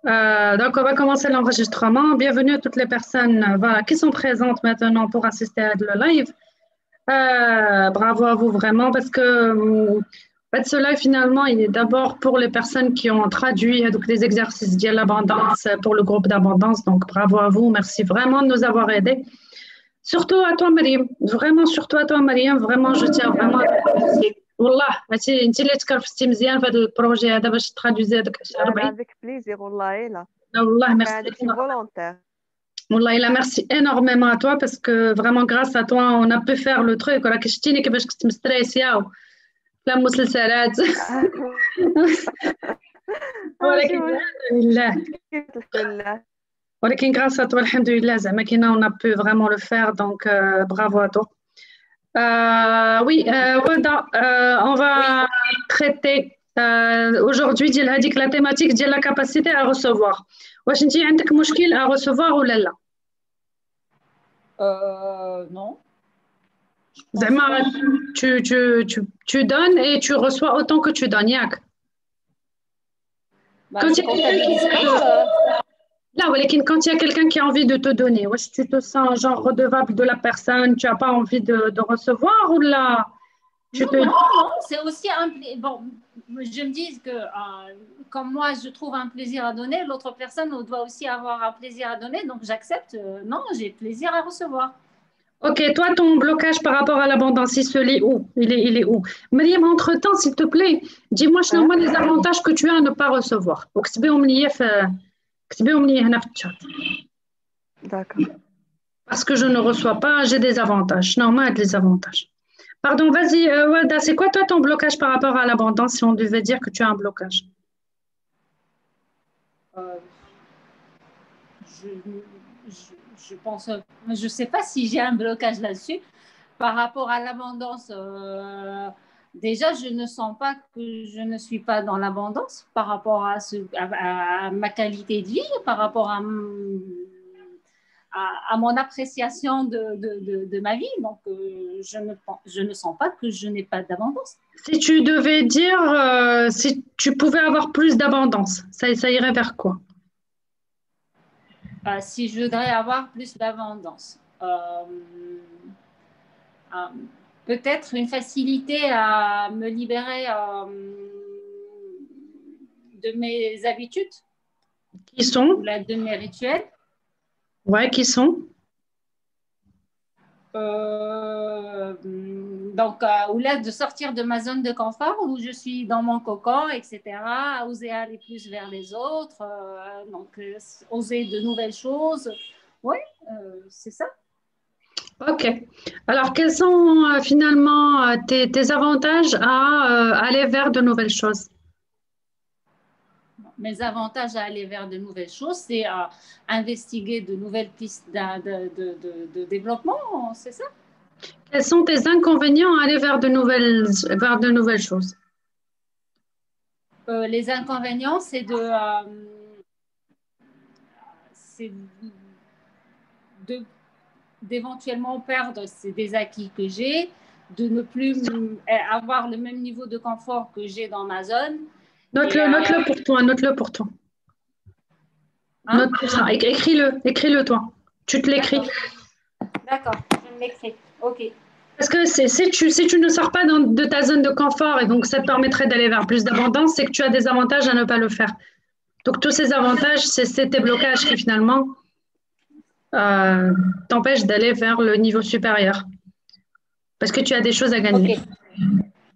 Donc, on va commencer l'enregistrement. Bienvenue à toutes les personnes voilà, qui sont présentes maintenant pour assister à le live. Bravo à vous vraiment parce que en fait, ce live finalement, il est d'abord pour les personnes qui ont traduit donc, les exercices de l'abondance pour le groupe d'abondance. Donc, bravo à vous. Merci vraiment de nous avoir aidés. Surtout à toi, Mariam. Vraiment, surtout à toi, Mariam. Vraiment, je tiens vraiment à te remercier. والله ماشي انت اللي تكرفتي مزيان في هذا البروجي هذا باش ترادوزي هذاك الشهر أنا 40. avec plaisir والله لا والله كان merci. عندك شي volontaire. Wallah, il a merci énormément à toi parce que vraiment grâce à toi on a pu faire le truc ولا كشتيني كيفاش كنت مستريسيا لا مسلسلات ماشي ولكن الحمد لله الحمد لله. ولكن grâce à toi الحمد لله زعما كينا on a pu vraiment le faire donc bravo à toi. Oui, Wada, on va traiter aujourd'hui ديال هذيك la thématique ديال la capacité à recevoir. واش انت عندك مشكل à recevoir ولا لا؟ Non. زعما tu donnes et tu reçois autant que tu donnes, ياك؟ Bah, Quand je il y a quelqu'un comptabilise qui pas. Là, ولكن quand il y a quelqu'un qui a envie de te donner, wesh, tu te sens genre redevable de la personne, tu n'as pas envie de recevoir ou là tu te Non, c'est aussi un bon, je me dis que comme moi je trouve un plaisir à donner, l'autre personne doit aussi avoir un plaisir à donner, donc j'accepte. Non, j'ai plaisir à recevoir. Ok, toi, ton blocage par rapport à l'abondance, il se lit où? Il est où? Mariam, entre-temps, s'il te plaît, dis-moi شنو هما les avantages que tu as à ne pas recevoir. وكتبيهم لي كتبيهم لي هنا في الchat. D'accord. Parce que je ne reçois pas, j'ai des avantages. Normal, des avantages. Pardon, vas-y, Wada, c'est quoi toi ton blocage par rapport à l'abondance si on devait dire que tu as un blocage? Je pense, je sais pas si j'ai un blocage là-dessus. Par rapport à l'abondance, déjà, je ne sens pas que je ne suis pas dans l'abondance par rapport à ma qualité de vie, par rapport à mon appréciation de ma vie. Donc, je ne sens pas que je n'ai pas d'abondance. Si tu devais dire, si tu pouvais avoir plus d'abondance, ça irait vers quoi? Si je voudrais avoir plus d'abondance, peut-être une facilité à me libérer de mes habitudes. Qui sont? De mes rituels. Ouais, qui sont? Donc, ou là, de sortir de ma zone de confort où je suis dans mon cocon, etc., oser aller plus vers les autres, donc oser de nouvelles choses. Oui, c'est ça. Ok. Alors, quels sont finalement tes avantages à aller vers de nouvelles choses? Mes avantages à aller vers de nouvelles choses, c'est à investiguer de nouvelles pistes de développement, c'est ça. Quels sont tes inconvénients à aller vers de nouvelles choses? Les inconvénients, c'est d'éventuellement perdre des acquis que j'ai, de ne plus avoir le même niveau de confort que j'ai dans ma zone. Note-le pour toi, note-le pour toi. Hein? Note tout ça, écris-le toi. Tu te l'écris. D'accord, je me l'écris. Ok. Parce que si tu ne sors pas de ta zone de confort et donc ça te permettrait d'aller vers plus d'abondance, c'est que tu as des avantages à ne pas le faire. Donc tous ces avantages, c'est tes blocages qui finalement t'empêchent d'aller vers le niveau supérieur. Parce que tu as des choses à gagner. Okay.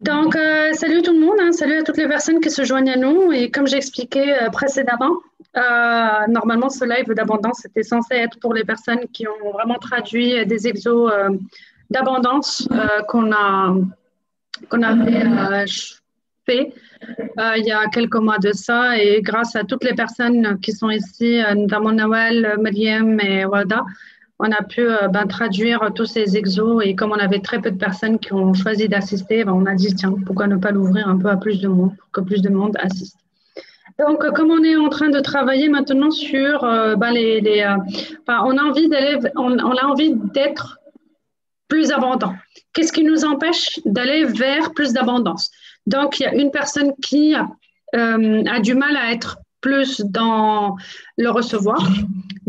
Donc salut tout le monde, hein, salut à toutes les personnes qui se joignent à nous. Et comme j'ai expliqué précédemment, normalement ce live d'abondance était censé être pour les personnes qui ont vraiment traduit des exos d'abondance qu'on avait fait il y a quelques mois de ça. Et grâce à toutes les personnes qui sont ici, notamment Nawal, Mariam et Wada, on a pu traduire tous ces exos. Et comme on avait très peu de personnes qui ont choisi d'assister, on a dit, tiens, pourquoi ne pas l'ouvrir un peu à plus de monde, pour que plus de monde assiste. Donc, comme on est en train de travailler maintenant sur on a envie d'être plus abondant. Qu'est-ce qui nous empêche d'aller vers plus d'abondance? Donc, il y a une personne qui a du mal à être plus dans le recevoir.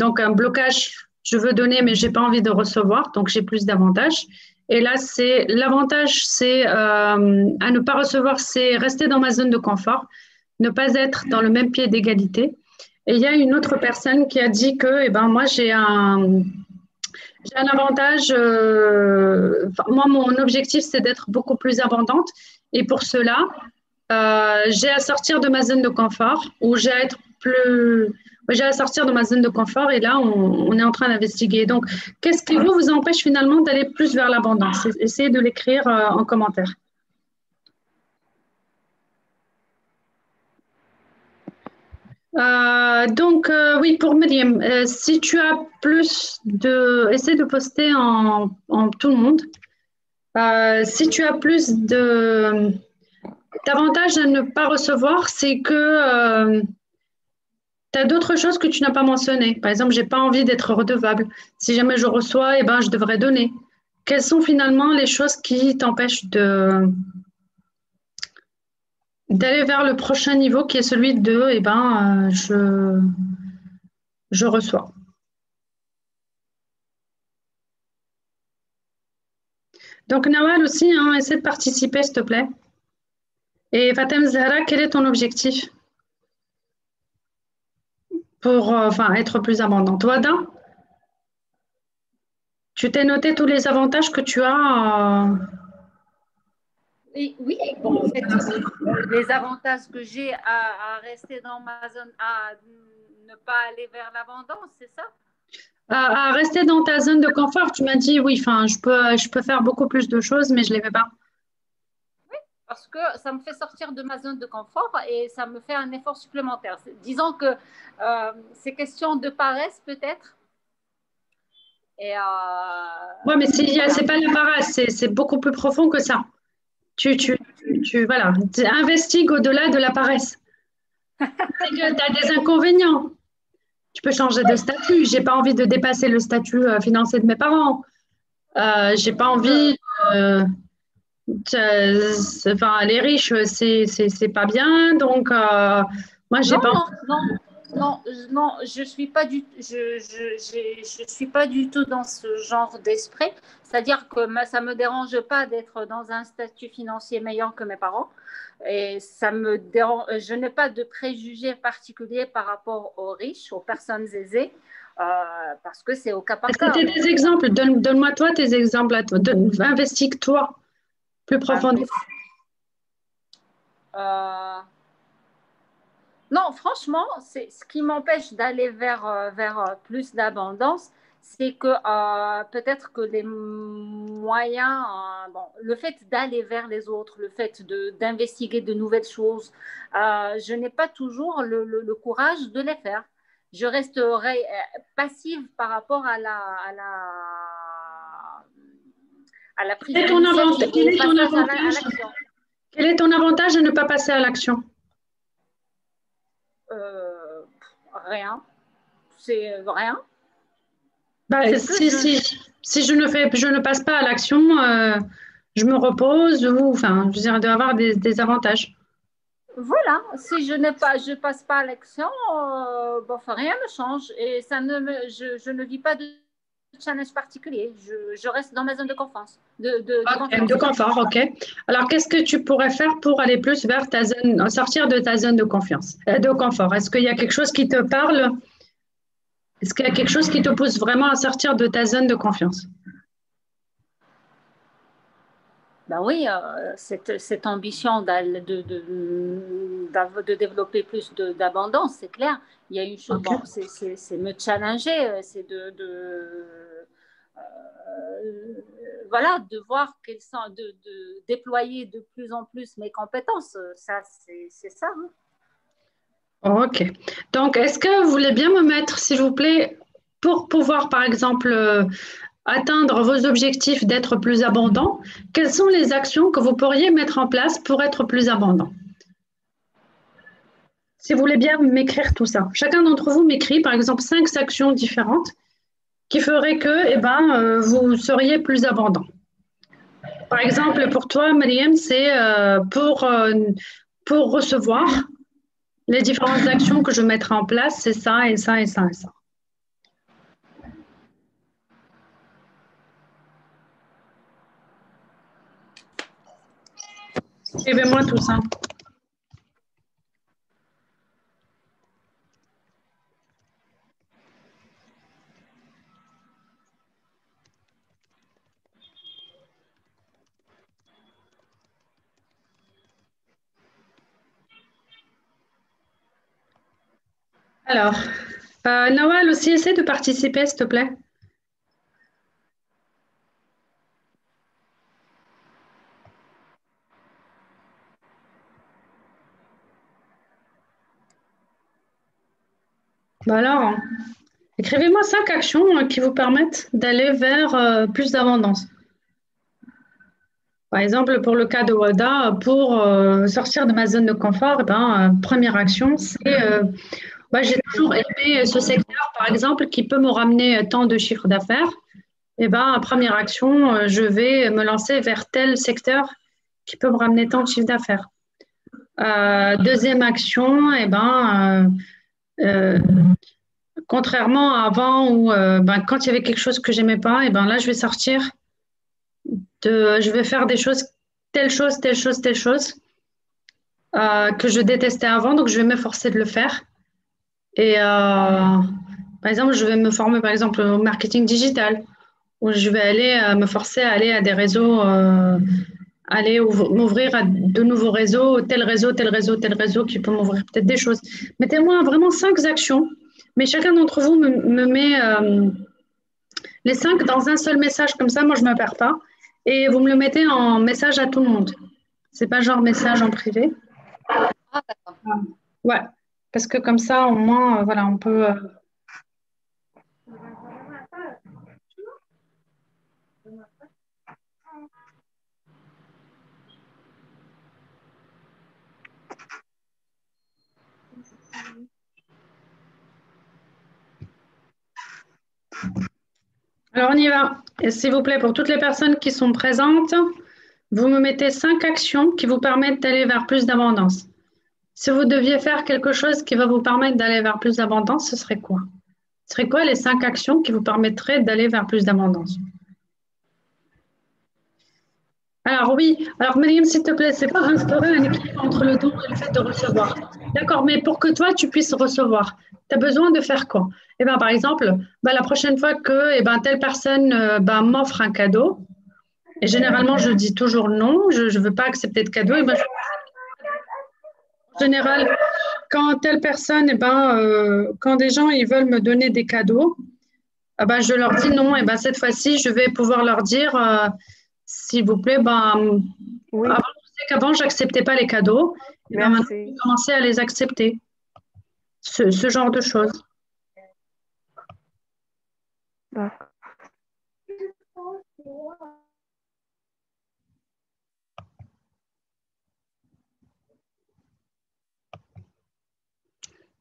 Donc, un blocage, je veux donner, mais je n'ai pas envie de recevoir, donc j'ai plus d'avantages. Et là, c'est l'avantage, c'est à ne pas recevoir, c'est rester dans ma zone de confort, ne pas être dans le même pied d'égalité. Et il y a une autre personne qui a dit que, eh ben, moi, j'ai un avantage. Moi, mon objectif, c'est d'être beaucoup plus abondante. Et pour cela, j'ai à sortir de ma zone de confort ou j'ai à sortir de ma zone de confort et là, on est en train d'investiguer. Donc, qu'est-ce qui vous empêche finalement d'aller plus vers l'abondance? Essayez de l'écrire en commentaire. Oui, pour Myriam, si tu as plus de... Essaie de poster en tout le monde. Si tu as plus d'avantages à ne pas recevoir, c'est que tu as d'autres choses que tu n'as pas mentionnées. Par exemple, je n'ai pas envie d'être redevable. Si jamais je reçois, eh ben, je devrais donner. Quelles sont finalement les choses qui t'empêchent d'aller vers le prochain niveau qui est celui de eh ben, je reçois. Donc, Nawal aussi, hein, essaie de participer, s'il te plaît. Et Fatem Zahra, quel est ton objectif pour être plus abondante? Wada, tu t'es noté tous les avantages que tu as Oui, bon, en fait, les avantages que j'ai à rester dans ma zone, à ne pas aller vers l'abondance, c'est ça? À rester dans ta zone de confort, tu m'as dit oui, je peux faire beaucoup plus de choses, mais je ne les fais pas. Oui, parce que ça me fait sortir de ma zone de confort et ça me fait un effort supplémentaire. Disons que c'est question de paresse peut-être. Oui, mais c'est pas la paresse, c'est beaucoup plus profond que ça. Voilà, investigue au-delà de la paresse. Tu as des inconvénients. Tu peux changer de statut. J'ai pas envie de dépasser le statut financier de mes parents. J'ai pas envie. Les riches, c'est pas bien. Donc, moi, j'ai pas. Non, je suis pas du tout dans ce genre d'esprit. C'est-à-dire que ça me dérange pas d'être dans un statut financier meilleur que mes parents. Et ça me dérange. Je n'ai pas de préjugés particuliers par rapport aux riches, aux personnes aisées, parce que c'est au cas par cas. Est-ce que tu as des exemples? Donne-moi toi tes exemples à toi. Investigue-toi plus profondément. Non, franchement, ce qui m'empêche d'aller vers plus d'abondance, c'est que peut-être que les moyens, le fait d'aller vers les autres, le fait d'investiguer de nouvelles choses, je n'ai pas toujours le courage de les faire. Je resterai passive par rapport à la prise d'initiative. Quel est ton avantage de ne pas passer à l'action? Rien. C'est rien. Si je ne passe pas à l'action, je me repose ou je veux dire, de avoir des avantages. Voilà, si je passe pas à l'action, rien ne change et je ne vis pas de challenge particulier. Je reste dans ma zone de confort. De confort, ok. Alors, qu'est-ce que tu pourrais faire pour aller plus vers ta zone, sortir de ta zone de confiance, de confort? Est-ce qu'il y a quelque chose qui te parle? Est-ce qu'il y a quelque chose qui te pousse vraiment à sortir de ta zone de confiance? Ben oui, cette ambition de développer plus d'abondance, c'est clair. Il y a une chose, c'est me challenger, c'est de voir de déployer de plus en plus mes compétences. Ça, c'est ça. Hein. Ok. Donc, est-ce que vous voulez bien me mettre, s'il vous plaît, pour pouvoir, par exemple, atteindre vos objectifs d'être plus abondant, quelles sont les actions que vous pourriez mettre en place pour être plus abondant? Si vous voulez bien m'écrire tout ça. Chacun d'entre vous m'écrit, par exemple, 5 actions différentes qui feraient que vous seriez plus abondant. Par exemple, pour toi, Myriam, c'est pour recevoir. Les différentes actions que je mettrai en place, c'est ça et ça et ça et ça. Suivez-moi tout ça. Alors, Nawal aussi, essaie de participer, s'il te plaît. Bah alors, écrivez-moi 5 actions qui vous permettent d'aller vers plus d'abondance. Par exemple, pour le cas de Wada, pour sortir de ma zone de confort, première action, c'est j'ai toujours aimé ce secteur, par exemple, qui peut me ramener tant de chiffre d'affaires. Première action, je vais me lancer vers tel secteur qui peut me ramener tant de chiffre d'affaires. Deuxième action, contrairement à avant où quand il y avait quelque chose que j'aimais pas, là je vais sortir je vais faire des choses, telle chose, telle chose, telle chose que je détestais avant, donc je vais m'efforcer de le faire. Et par exemple, je vais me former par exemple au marketing digital, où je vais aller me forcer à aller à des réseaux, aller m'ouvrir à de nouveaux réseaux, tel réseau, tel réseau, tel réseau qui peut m'ouvrir peut-être des choses. Mettez-moi vraiment 5 actions, mais chacun d'entre vous me met les 5 dans un seul message, comme ça, moi je ne me perds pas. Et vous me le mettez en message à tout le monde. C'est pas genre message en privé. Ah, d'accord. Ouais, parce que comme ça, au moins, voilà, on peut. Alors, on y va. Et s'il vous plaît, pour toutes les personnes qui sont présentes, vous me mettez 5 actions qui vous permettent d'aller vers plus d'abondance. Si vous deviez faire quelque chose qui va vous permettre d'aller vers plus d'abondance, ce serait quoi? Ce serait quoi les 5 actions qui vous permettraient d'aller vers plus d'abondance? Alors oui, alors Mariam, s'il te plaît, c'est pas instaurer un équilibre entre le don et le fait de recevoir. D'accord, mais pour que toi, tu puisses recevoir, tu as besoin de faire quoi? Par exemple, la prochaine fois que telle personne m'offre un cadeau, et généralement, je dis toujours non, je ne veux pas accepter de cadeau, en général, quand telle personne, quand des gens ils veulent me donner des cadeaux, je leur dis non, cette fois-ci, je vais pouvoir leur dire, s'il vous plaît, Oui, avant, je sais qu'avant, je n'acceptais pas les cadeaux. Maintenant, je vais merci. commencer à les accepter. Ce genre de choses. D'accord.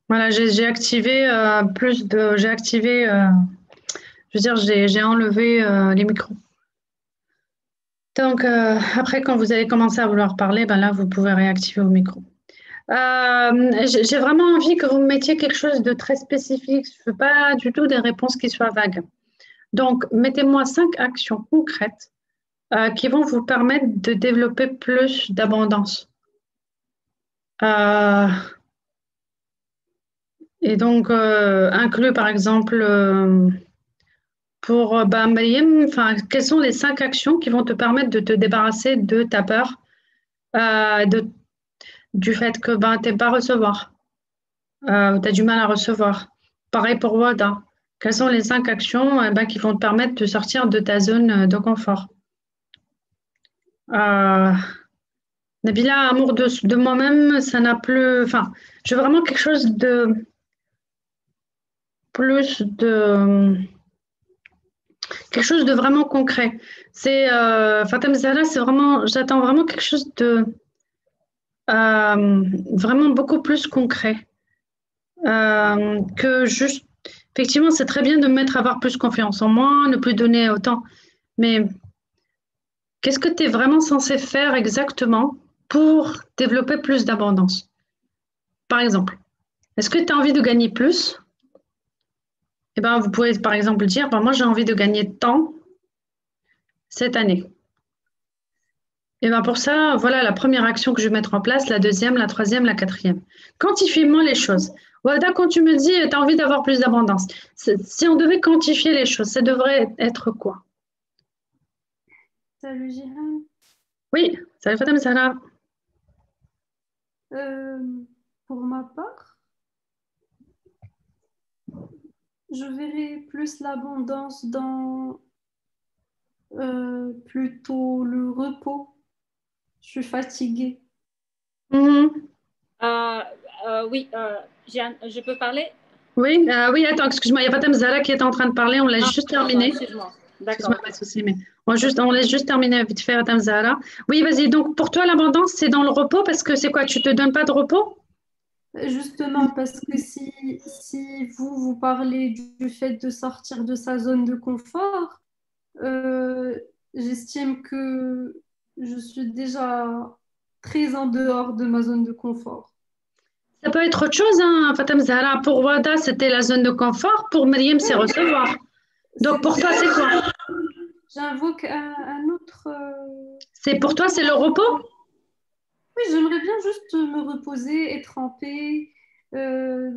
Voilà, j'ai activé j'ai activé, je veux dire, j'ai enlevé les micros. Donc, après, quand vous allez commencer à vouloir parler, là, vous pouvez réactiver vos micros. J'ai vraiment envie que vous me mettiez quelque chose de très spécifique. Je ne veux pas du tout des réponses qui soient vagues. Donc, mettez-moi 5 actions concrètes qui vont vous permettre de développer plus d'abondance. Et donc, inclus par exemple pour Mariam, quelles sont les 5 actions qui vont te permettre de te débarrasser de ta peur, du fait que tu n'aimes pas recevoir, tu as du mal à recevoir. Pareil pour Wada. Quelles sont les 5 actions qui vont te permettre de sortir de ta zone de confort? Nabila, amour de moi-même, ça n'a plus. Je veux vraiment quelque chose de plus de. Quelque chose de vraiment concret. C'est Fatem Zahra, c'est vraiment, j'attends vraiment quelque chose de vraiment beaucoup plus concret que juste. Effectivement, c'est très bien de me mettre à avoir plus confiance en moi, ne plus donner autant. Mais qu'est-ce que tu es vraiment censé faire exactement pour développer plus d'abondance? Par exemple, est-ce que tu as envie de gagner plus? Eh ben, vous pouvez par exemple dire, ben, moi j'ai envie de gagner tant cette année. Et ben pour ça, voilà la première action que je vais mettre en place, la deuxième, la troisième, la quatrième. Quantifie-moi les choses. Voilà, quand tu me dis, tu as envie d'avoir plus d'abondance, si on devait quantifier les choses, ça devrait être quoi? Salut Jihan. Oui, salut Fatem Zahra. Euh, pour ma part, je verrais plus l'abondance dans plutôt le repos. Je suis fatiguée. Mhm. Euh, oui, je peux parler? Oui, oui, attends, excuse-moi, il y a Fatem Zahra qui est en train de parler, on laisse Ah, juste pardon, terminer. excuse-moi. Excuse-moi, D'accord, pas ok. de souci, mais on laisse juste terminer vite fait Fatem Zahra. Oui, vas-y, donc pour toi, l'abondance, c'est dans le repos parce que c'est quoi, tu te donnes pas de repos? Justement, parce que si vous parlez du fait de sortir de sa zone de confort, euh, j'estime que je suis déjà très en dehors de ma zone de confort. Ça peut être autre chose, hein, Fatem Zahra. Pour Wada, c'était la zone de confort. Pour Myriam, c'est recevoir. Donc pour toi, c'est quoi? J'invoque un autre. C'est pour toi, c'est le repos? Oui, j'aimerais bien juste me reposer, être en paix, euh,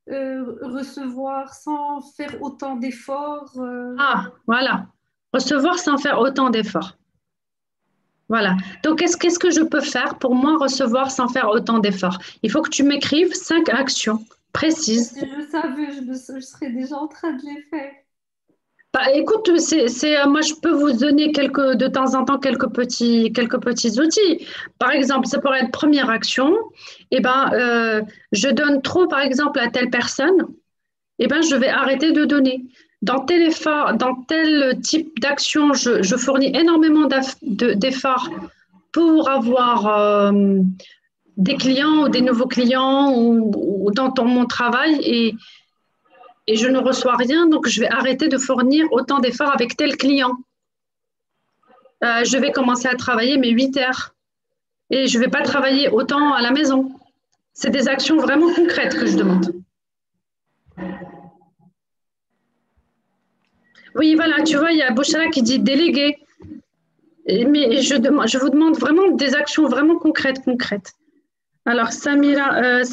recevoir sans faire autant d'efforts. Ah, voilà. Recevoir sans faire autant d'efforts. Voilà. Donc, qu'est-ce que je peux faire pour moi recevoir sans faire autant d'efforts? Il faut que tu m'écrives 5 actions précises. Si je savais, je serais déjà en train de les faire. Bah, écoute, moi, je peux vous donner de temps en temps quelques petits outils. Par exemple, ça pourrait être première action. Eh ben, je donne trop, par exemple, à telle personne. Eh ben, je vais arrêter de donner. Dans tel type d'action, je fournis énormément d'efforts pour avoir des clients ou des nouveaux clients ou dans mon travail et je ne reçois rien, donc je vais arrêter de fournir autant d'efforts avec tel client. Je vais commencer à travailler mes 8 heures et je ne vais pas travailler autant à la maison. C'est des actions vraiment concrètes que je demande. Oui, voilà, tu vois, il y a Bouchara qui dit déléguer. Mais je vous demande vraiment des actions vraiment concrètes. Alors, Samira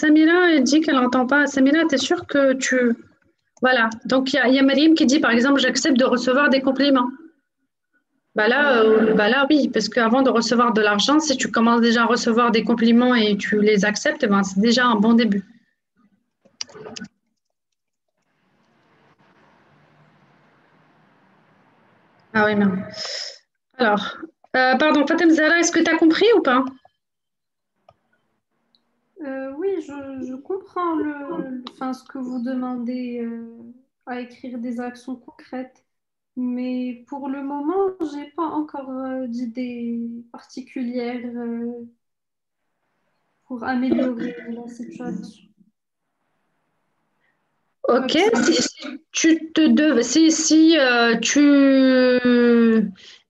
elle dit qu'elle n'entend pas. Samira, tu es sûre que tu... Voilà. Donc, il y a Mariam qui dit, par exemple, j'accepte de recevoir des compliments. Bah là, oui, parce qu'avant de recevoir de l'argent, si tu commences déjà à recevoir des compliments et tu les acceptes, ben, c'est déjà un bon début. Ah oui, non. Alors, pardon, Fatem Zahra, est-ce que tu as compris ou pas? Oui, je comprends enfin, ce que vous demandez à écrire des actions concrètes, mais pour le moment, j'ai pas encore d'idées particulières pour améliorer la situation. Ok,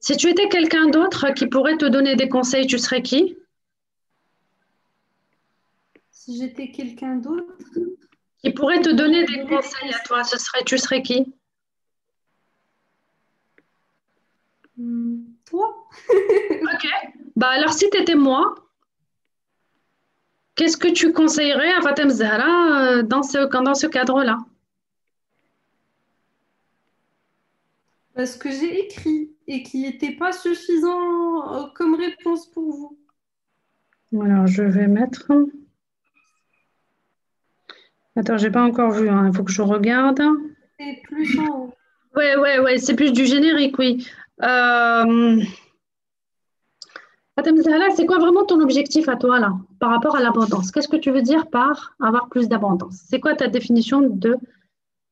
si tu étais quelqu'un d'autre qui pourrait te donner des conseils, tu serais qui? Si j'étais quelqu'un d'autre Qui pourrait qui te donner pourrait des donner des conseils à toi, conseils, tu serais qui? toi, Ok. Bah alors si tu étais moi, qu'est-ce que tu conseillerais à Fatem Zahra dans ce cadre-là? parce que j'ai écrit et qui n'était pas suffisant comme réponse pour vous. Alors je vais mettre. Attends, j'ai pas encore vu, hein. Il faut que je regarde. Et plus en haut. Ouais, c'est plus du générique, oui. Euh, Fatem Zahra, c'est quoi vraiment ton objectif à toi là, par rapport à l'abondance? Qu'est-ce que tu veux dire par avoir plus d'abondance? C'est quoi ta définition de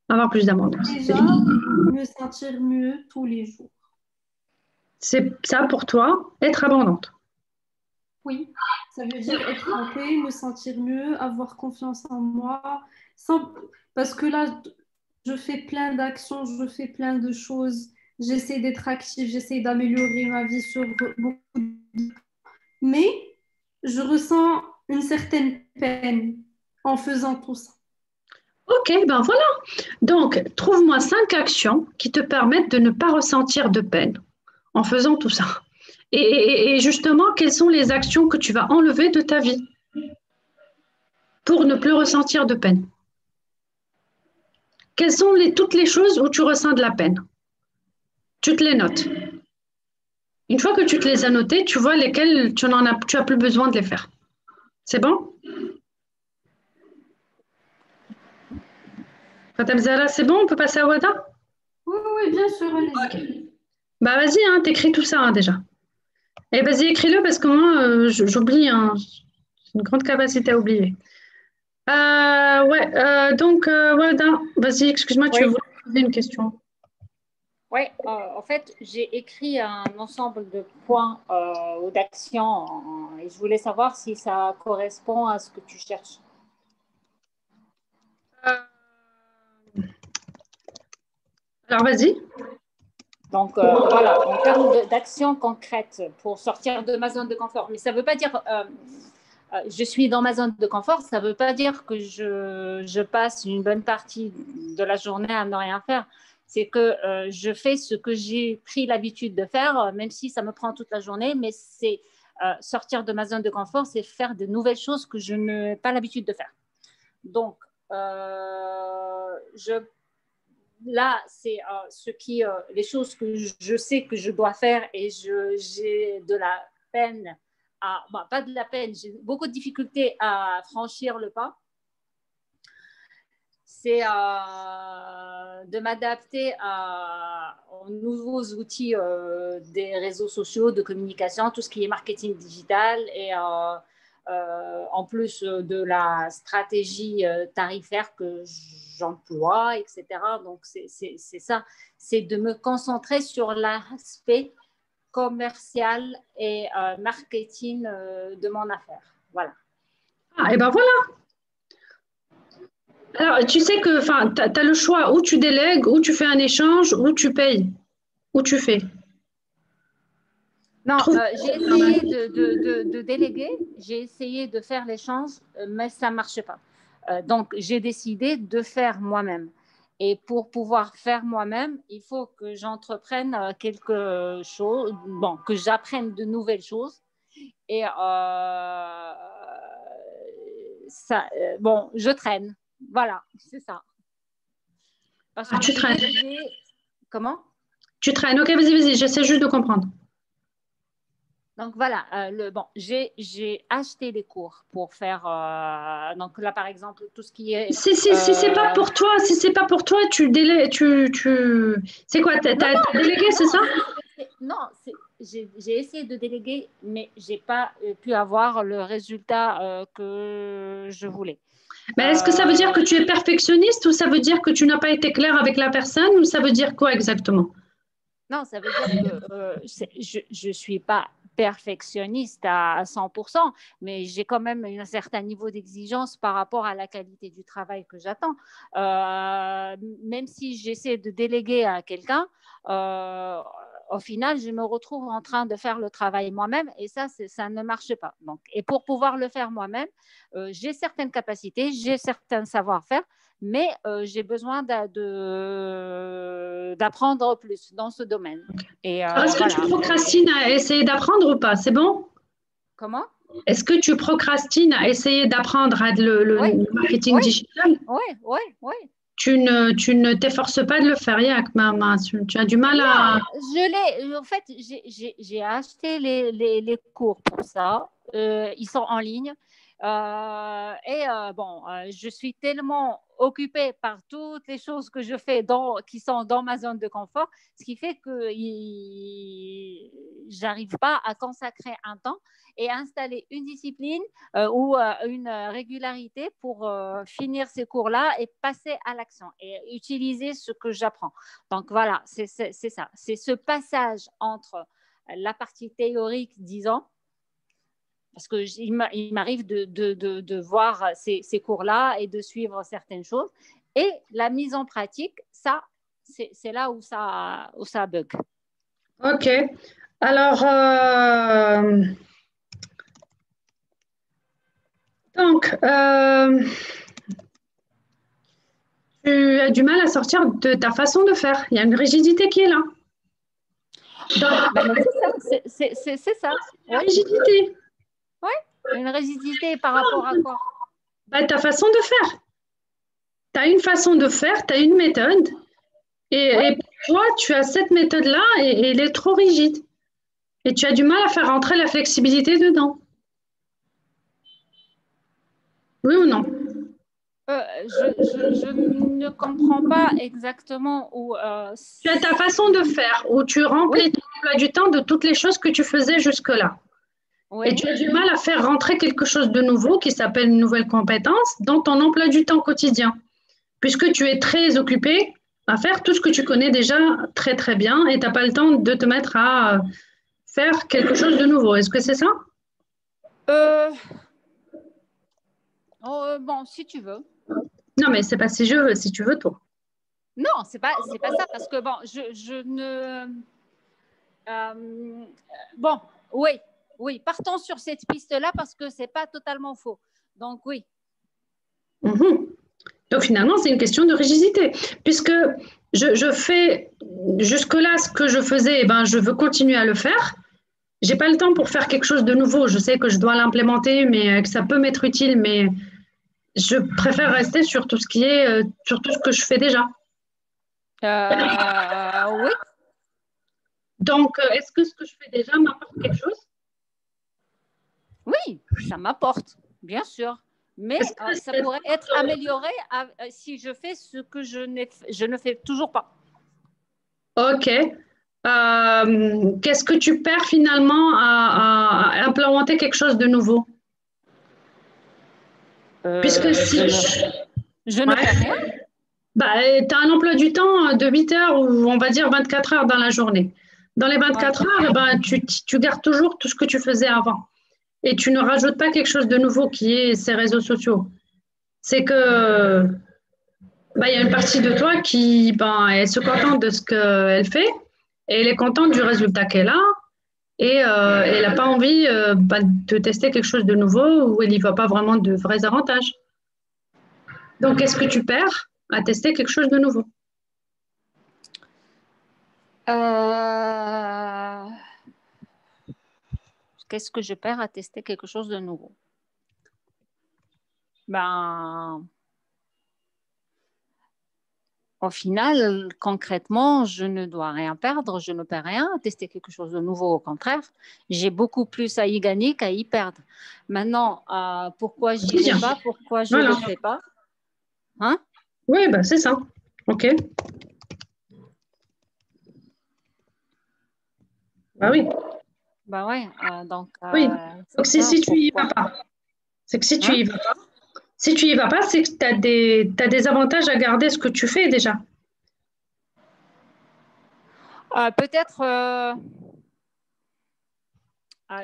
avoir plus d'abondance? Déjà, me sentir mieux tous les jours. C'est ça pour toi, être abondante. Oui, ça veut dire être en paix, me sentir mieux, avoir confiance en moi, sans... parce que là, je fais plein d'actions, je fais plein de choses, j'essaie d'être active, j'essaie d'améliorer ma vie sur beaucoup, mais je ressens une certaine peine. en faisant tout ça. Ok, ben voilà. Donc, trouve-moi 5 actions qui te permettent de ne pas ressentir de peine en faisant tout ça. Et justement, quelles sont les actions que tu vas enlever de ta vie pour ne plus ressentir de peine? Quelles sont toutes les choses où tu ressens de la peine? Tu te les notes. Une fois que tu te les as notées, tu vois lesquelles tu as plus besoin de les faire. C'est bon? Fatem Zahra, c'est bon? On peut passer à Wada? Oui, oui, bien sûr, allez-y. Ok. Bah vas-y, hein, t'écris tout ça hein, déjà. Et vas-y, écris-le parce que moi, j'oublie. Hein. J'ai une grande capacité à oublier. Ouais, donc, Wada, vas-y, excuse-moi, tu Oui, voulais poser une question. oui. En fait, j'ai écrit un ensemble de points ou d'actions et je voulais savoir si ça correspond à ce que tu cherches. Alors, vas-y. Donc, voilà, en termes d'actions concrètes pour sortir de ma zone de confort. Mais ça ne veut pas dire je suis dans ma zone de confort, ça ne veut pas dire que je passe une bonne partie de la journée à ne rien faire. C'est que je fais ce que j'ai pris l'habitude de faire, même si ça me prend toute la journée, mais c'est sortir de ma zone de confort, c'est faire de nouvelles choses que je n'ai pas l'habitude de faire. Donc, là, c'est les choses que je sais que je dois faire et j'ai de la peine pas de la peine, j'ai beaucoup de difficultés à franchir le pas. C'est de m'adapter aux nouveaux outils des réseaux sociaux, de communication, tout ce qui est marketing digital et en plus de la stratégie tarifaire que j'emploie, etc. Donc, c'est ça, c'est de me concentrer sur l'aspect commercial et marketing de mon affaire. Voilà. Ah, et ben voilà. Alors, tu sais que tu as le choix, ou tu délègues, ou tu fais un échange, ou tu payes, ou tu fais. Non, Trouve. j'ai essayé de déléguer, j'ai essayé de faire l'échange, mais ça ne marchait pas. Donc, j'ai décidé de faire moi-même. Et pour pouvoir faire moi-même, il faut que j'entreprenne quelque chose, bon, que j'apprenne de nouvelles choses. Et ça, bon, je traîne. Voilà, c'est ça. Parce que Tu traînes. Comment? Tu traînes. Ok, vas-y, j'essaie juste de comprendre. Donc voilà, j'ai acheté des cours pour faire. Donc là, par exemple, tout ce qui est. Si c'est pas pour toi, si c'est pas pour toi, tu délègues, c'est quoi, t'as délégué, c'est ça? Non, j'ai essayé de déléguer, mais j'ai pas pu avoir le résultat que je voulais. Mais est-ce que ça veut dire que tu es perfectionniste ou ça veut dire que tu n'as pas été clair avec la personne ou ça veut dire quoi exactement? Non, ça veut dire que je ne suis pas perfectionniste à 100%, mais j'ai quand même un certain niveau d'exigence par rapport à la qualité du travail que j'attends. Même si j'essaie de déléguer à quelqu'un, au final, je me retrouve en train de faire le travail moi-même et ça ne marche pas. Donc, et pour pouvoir le faire moi-même, j'ai certaines capacités, j'ai certains savoir-faire, mais j'ai besoin d'apprendre plus dans ce domaine. Et est-ce que voilà. tu procrastines à essayer d'apprendre ou pas? C'est bon? Comment? Est-ce que tu procrastines à essayer d'apprendre le marketing digital? Oui. Tu ne t'efforces pas de le faire, Yak, maman. Tu as du mal à. En fait, j'ai acheté les cours pour ça. Ils sont en ligne. Je suis tellement occupée par toutes les choses que je fais qui sont dans ma zone de confort, ce qui fait que j'arrive pas à consacrer un temps et installer une discipline ou une régularité pour finir ces cours-là et passer à l'action et utiliser ce que j'apprends. Donc voilà, c'est ça. C'est ce passage entre la partie théorique, disons, parce qu'il m'arrive de voir ces cours-là et de suivre certaines choses. Et la mise en pratique, ça, c'est là où ça bug. Ok. Alors, Donc, tu as du mal à sortir de ta façon de faire. Il y a une rigidité qui est là. Donc, c'est ça. Une rigidité. Oui, une rigidité par rapport à quoi? Ta façon de faire. Tu as une façon de faire, tu as une méthode. Et pour toi, tu as cette méthode-là et elle est trop rigide. Et tu as du mal à faire rentrer la flexibilité dedans. Oui ou non? Je ne comprends pas exactement où. Tu as ta façon de faire, où tu remplis ton emploi du temps de toutes les choses que tu faisais jusque-là. Oui. Et tu as du mal à faire rentrer quelque chose de nouveau qui s'appelle une nouvelle compétence dans ton emploi du temps quotidien, puisque tu es très occupé à faire tout ce que tu connais déjà très très bien et tu n'as pas le temps de te mettre à faire quelque chose de nouveau. Est-ce que c'est ça? Bon, si tu veux. Non, mais c'est pas si je veux, si tu veux, toi. Non, c'est pas ça, parce que bon, je ne. Bon, oui, partons sur cette piste-là parce que c'est pas totalement faux. Donc, oui. Donc, finalement, c'est une question de rigidité, puisque je fais jusque-là ce que je faisais, et ben, je veux continuer à le faire. J'ai pas le temps pour faire quelque chose de nouveau. Je sais que je dois l'implémenter, mais que ça peut m'être utile, mais je préfère rester sur tout ce qui est, sur tout ce que je fais déjà. Oui. Donc, est-ce que ce que je fais déjà m'apporte quelque chose? Oui, ça m'apporte, bien sûr. Mais ça pourrait être amélioré si je fais ce que je ne fais toujours pas. Ok. Qu'est-ce que tu perds finalement à implémenter quelque chose de nouveau? Puisque si je ne fais rien. Tu as un emploi du temps de 8 heures ou on va dire 24 heures dans la journée. Dans les 24 heures, tu gardes toujours tout ce que tu faisais avant. Et tu ne rajoutes pas quelque chose de nouveau qui est ces réseaux sociaux. C'est que il y a une partie de toi qui elle se contente de ce qu'elle fait et elle est contente du résultat qu'elle a et elle n'a pas envie de tester quelque chose de nouveau où elle n'y voit pas vraiment de vrais avantages. Donc, qu'est-ce que tu perds à tester quelque chose de nouveau? Qu'est-ce que je perds à tester quelque chose de nouveau? Au final, concrètement, je ne dois rien perdre, je ne perds rien à tester quelque chose de nouveau. Au contraire, j'ai beaucoup plus à y gagner qu'à y perdre. Maintenant, pourquoi j'y vais pas? Pourquoi je ne le fais pas? Hein? Oui, c'est ça. OK. Oui. Ouais. Donc, oui. Donc si tu n'y vas pas, c'est que si tu y vas pas, c'est que tu as des avantages à garder ce que tu fais déjà. Peut-être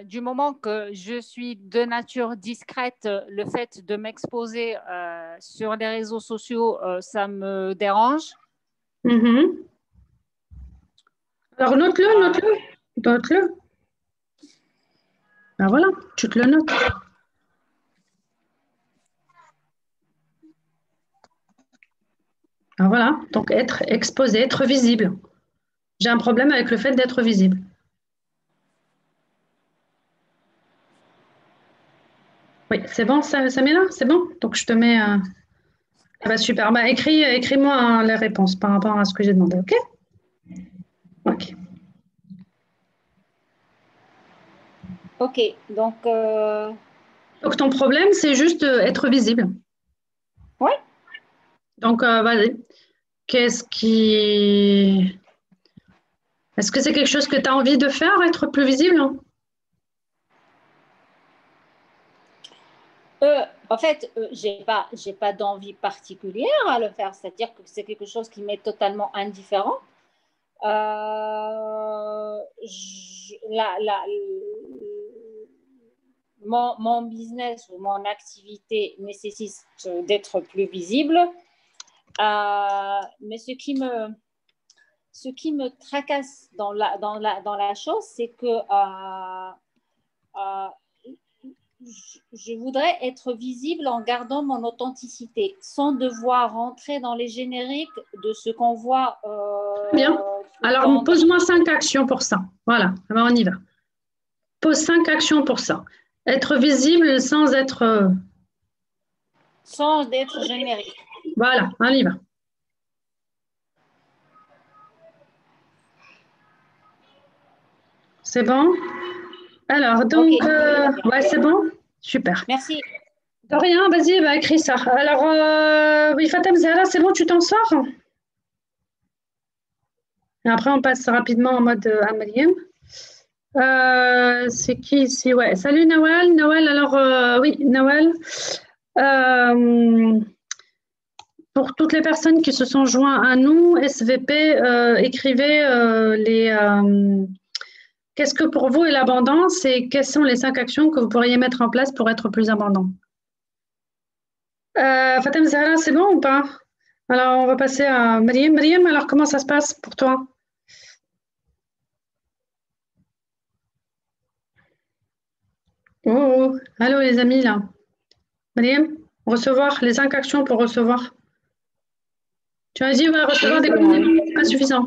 du moment que je suis de nature discrète, le fait de m'exposer sur les réseaux sociaux, ça me dérange. Alors note-le. Voilà, tu te le notes. Voilà, donc être exposé, être visible. J'ai un problème avec le fait d'être visible. Oui, c'est bon, ça met là, c'est bon. Donc je te mets. Super. Écris-moi les réponses par rapport à ce que j'ai demandé, ok? Ok. Ok, donc. Donc ton problème, c'est juste être visible. Oui. Donc vas-y. Est-ce que c'est quelque chose que tu as envie de faire, être plus visible? En fait, j'ai pas d'envie particulière à le faire. C'est-à-dire que c'est quelque chose qui m'est totalement indifférent. Mon business ou mon activité nécessite d'être plus visible. Mais ce qui me tracasse dans la chose, c'est que je voudrais être visible en gardant mon authenticité, sans devoir rentrer dans les génériques de ce qu'on voit. Bien. Alors, pose-moi 5 actions pour ça. Voilà, alors on y va. Pose 5 actions pour ça. Être visible sans être... Sans être générique. Voilà, on y va. C'est bon? Alors, donc, okay. Ouais, c'est bon? Super. Merci. De rien, vas-y, bah, écris ça. Alors, oui, Fatem Zahra, c'est bon, tu t'en sors? Et après, on passe rapidement en mode Amaliem. C'est qui ici? Ouais. Salut Nawal. Nawal, alors, oui, Nawal. Pour toutes les personnes qui se sont joints à nous, SVP, écrivez qu'est-ce que pour vous est l'abondance et quelles sont les 5 actions que vous pourriez mettre en place pour être plus abondant? Fatem Zahra, c'est bon ou pas? Alors, on va passer à Mariam. Mariam, alors comment ça se passe pour toi? Oh, allô les amis là. Mariam, recevoir, les 5 actions pour recevoir. Tu as dit, ouais, recevoir des compliments, c'est pas suffisant.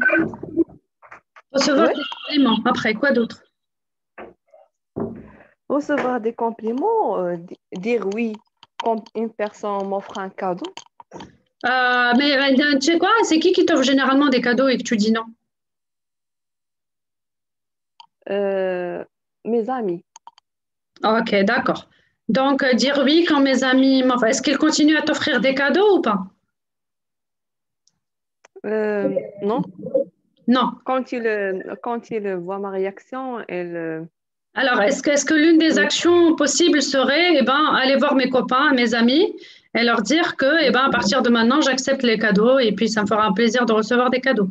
Recevoir des compliments. Après, quoi d'autre? Recevoir des compliments, dire oui quand une personne m'offre un cadeau. Mais tu sais quoi? C'est qui t'offre généralement des cadeaux et que tu dis non? Mes amis. Ok, d'accord. Donc, dire oui quand mes amis m'offrent. Est-ce qu'ils continuent à t'offrir des cadeaux ou pas? Non. Non. Quand il voit ma réaction, Alors, est-ce que l'une des actions possibles serait, aller voir mes copains, mes amis, et leur dire que, à partir de maintenant, j'accepte les cadeaux et puis ça me fera un plaisir de recevoir des cadeaux.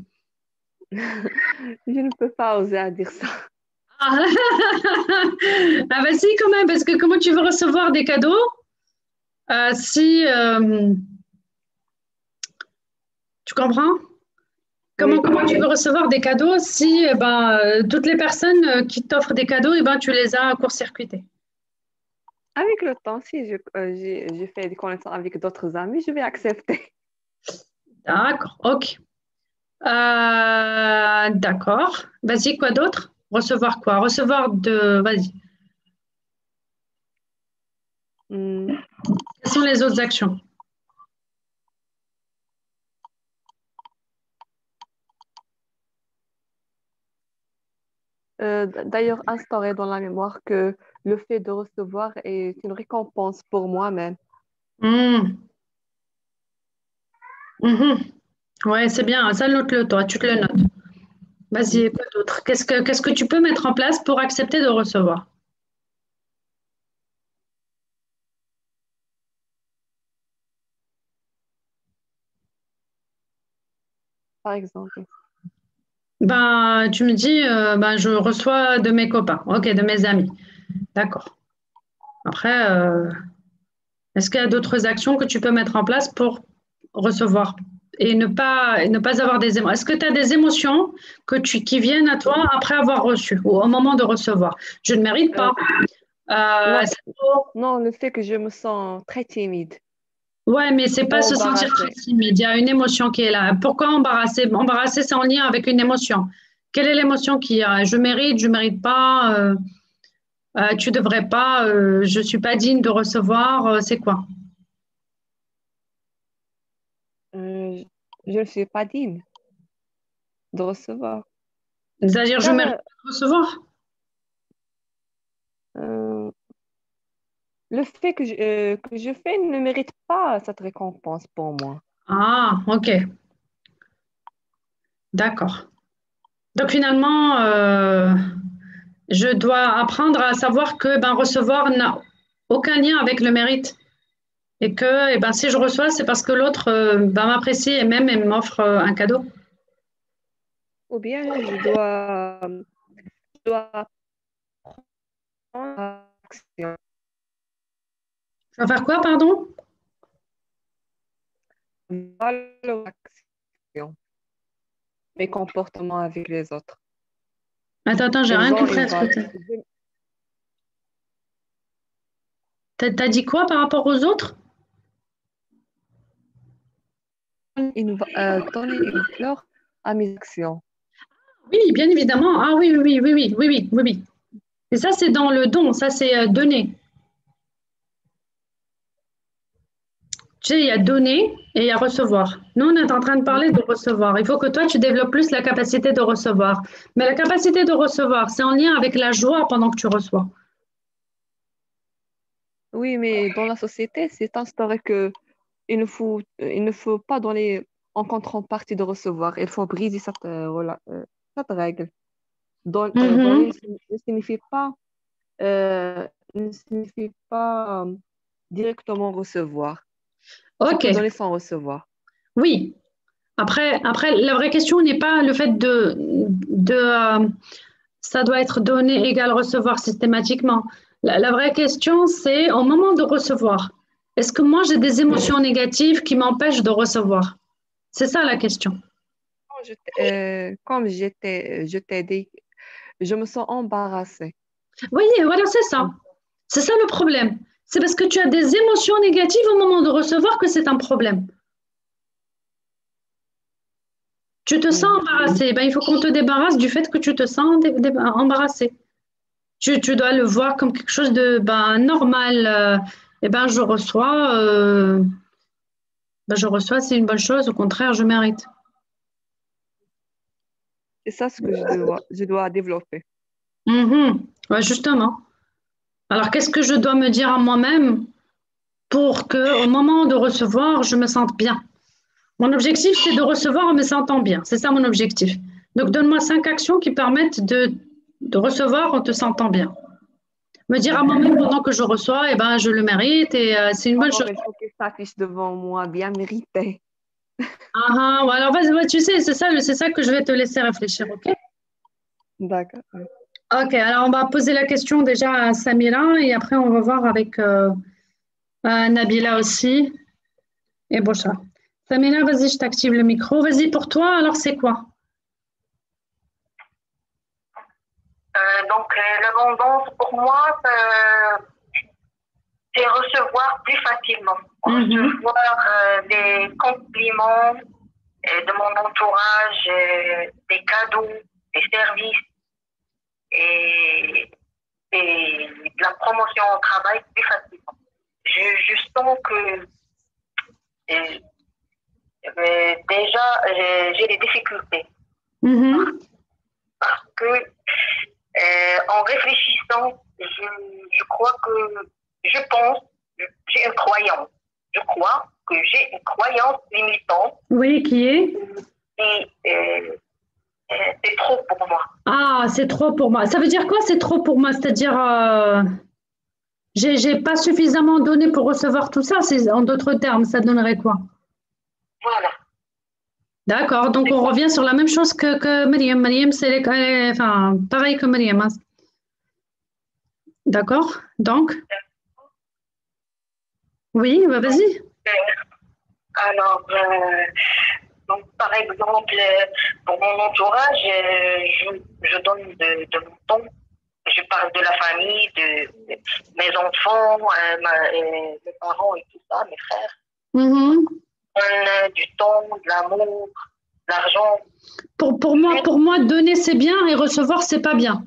Je ne peux pas oser à dire ça. Ah, ah bah si, quand même, parce que comment tu veux recevoir des cadeaux si... tu comprends? Comment tu veux recevoir des cadeaux si toutes les personnes qui t'offrent des cadeaux, tu les as court-circuités? Avec le temps, si j'ai fait des connaissances avec d'autres amis, je vais accepter. D'accord, ok. D'accord. Vas-y, quoi d'autre? Recevoir quoi? Recevoir de... Vas-y. Quelles sont les autres actions? D'ailleurs, instaurer dans la mémoire que le fait de recevoir est une récompense pour moi-même. Ouais, c'est bien. Ça, note-le, toi. Tu te le notes. Vas-y, quoi d'autre? Qu'est-ce que tu peux mettre en place pour accepter de recevoir? Par exemple. Tu me dis, je reçois de mes copains, ok, de mes amis. D'accord. Après, est-ce qu'il y a d'autres actions que tu peux mettre en place pour recevoir et ne pas avoir des émotions? Est-ce que tu as des émotions qui viennent à toi après avoir reçu ou au moment de recevoir? Je ne mérite pas. Non, le fait que je me sens très timide. Ouais, mais c'est pas se sentir très timide. Il y a une émotion qui est là. Pourquoi embarrasser? Embarrasser, c'est en lien avec une émotion. Quelle est l'émotion qu'il y a? Je mérite pas, tu devrais pas, je suis pas digne de recevoir, c'est quoi? Je ne suis pas digne de recevoir. C'est-à-dire, je mérite pas de recevoir? Le fait que je fais ne mérite pas cette récompense pour moi. Ah, ok. D'accord. Donc finalement, je dois apprendre à savoir que recevoir n'a aucun lien avec le mérite. Et que si je reçois, c'est parce que l'autre m'apprécie et même et m'offre un cadeau. Ou bien je dois prendre action. Je dois faire quoi, pardon? Valorisation. Mes comportements avec les autres. Attends, j'ai rien compris à ce que tu as. T'as dit quoi par rapport aux autres? Donner une fleur à mes actions. Oui, bien évidemment. Ah oui, oui, oui, oui, oui, oui, oui, oui. Et ça, c'est dans le don, ça, c'est donner. Tu sais, il y a donner et il y a recevoir. Nous, on est en train de parler de recevoir. Il faut que toi, tu développes plus la capacité de recevoir. Mais la capacité de recevoir, c'est en lien avec la joie pendant que tu reçois. Oui, mais dans la société, c'est instauré que il ne faut pas donner en contrepartie de recevoir. Il faut briser cette règle. Donner Mhm. ne signifie pas, euh, ne signifie pas directement recevoir. Tu Ok, peux donner sans recevoir. oui. Après, la vraie question n'est pas le fait de ça doit être donné égal recevoir systématiquement. La vraie question, c'est au moment de recevoir, est-ce que moi j'ai des émotions négatives qui m'empêchent de recevoir? C'est ça la question. Comme je t'ai dit, je me sens embarrassée. Oui, voilà, c'est ça. C'est ça le problème. C'est parce que tu as des émotions négatives au moment de recevoir que c'est un problème. Tu te sens Mhm. embarrassé. Ben, il faut qu'on te débarrasse du fait que tu te sens embarrassé. Tu dois le voir comme quelque chose de ben, normal. Eh ben, je reçois, c'est une bonne chose. Au contraire, je mérite. C'est ça ce que je dois développer. Mhm. Ouais, justement. Alors, qu'est-ce que je dois me dire à moi-même pour que, au moment de recevoir, je me sente bien? Mon objectif, c'est de recevoir en me sentant bien. C'est ça mon objectif. Donc, donne-moi 5 actions qui permettent de recevoir en te sentant bien. Me dire à moi-même pendant que je reçois, eh ben, je le mérite et c'est une bonne chose. D'abord, il faut qu'il s'affiche devant moi, bien mérité. Ah, ah, ouais, alors vas-y, ouais, tu sais, c'est ça que je vais te laisser réfléchir, ok? D'accord. Ok, alors on va poser la question déjà à Samira et après on va voir avec Nabila aussi et Bocha. Samira, vas-y, je t'active le micro. Vas-y, pour toi, alors c'est quoi? L'abondance, pour moi, c'est recevoir plus facilement. Recevoir des compliments de mon entourage, des cadeaux, des services et, et de la promotion au travail plus facilement. Je sens que euh, déjà, j'ai des difficultés parce que en réfléchissant, je crois que, je pense, j'ai une croyance. Je crois que j'ai une croyance limitante. Oui, qui est? Et c'est trop pour moi. Ah, c'est trop pour moi. Ça veut dire quoi, c'est trop pour moi? C'est-à-dire, j'ai pas suffisamment donné pour recevoir tout ça. En d'autres termes, ça donnerait quoi? Voilà. D'accord, donc on revient sur la même chose que Myriam. Myriam, enfin, pareil que Myriam, hein. D'accord, donc, oui, bah, vas-y. Alors, donc, par exemple, pour mon entourage, je donne de mon temps. Je parle de la famille, de mes enfants, mes parents et tout ça, mes frères. Mhm. Du temps, de l'amour, de l'argent. Pour moi, donner c'est bien et recevoir c'est pas bien.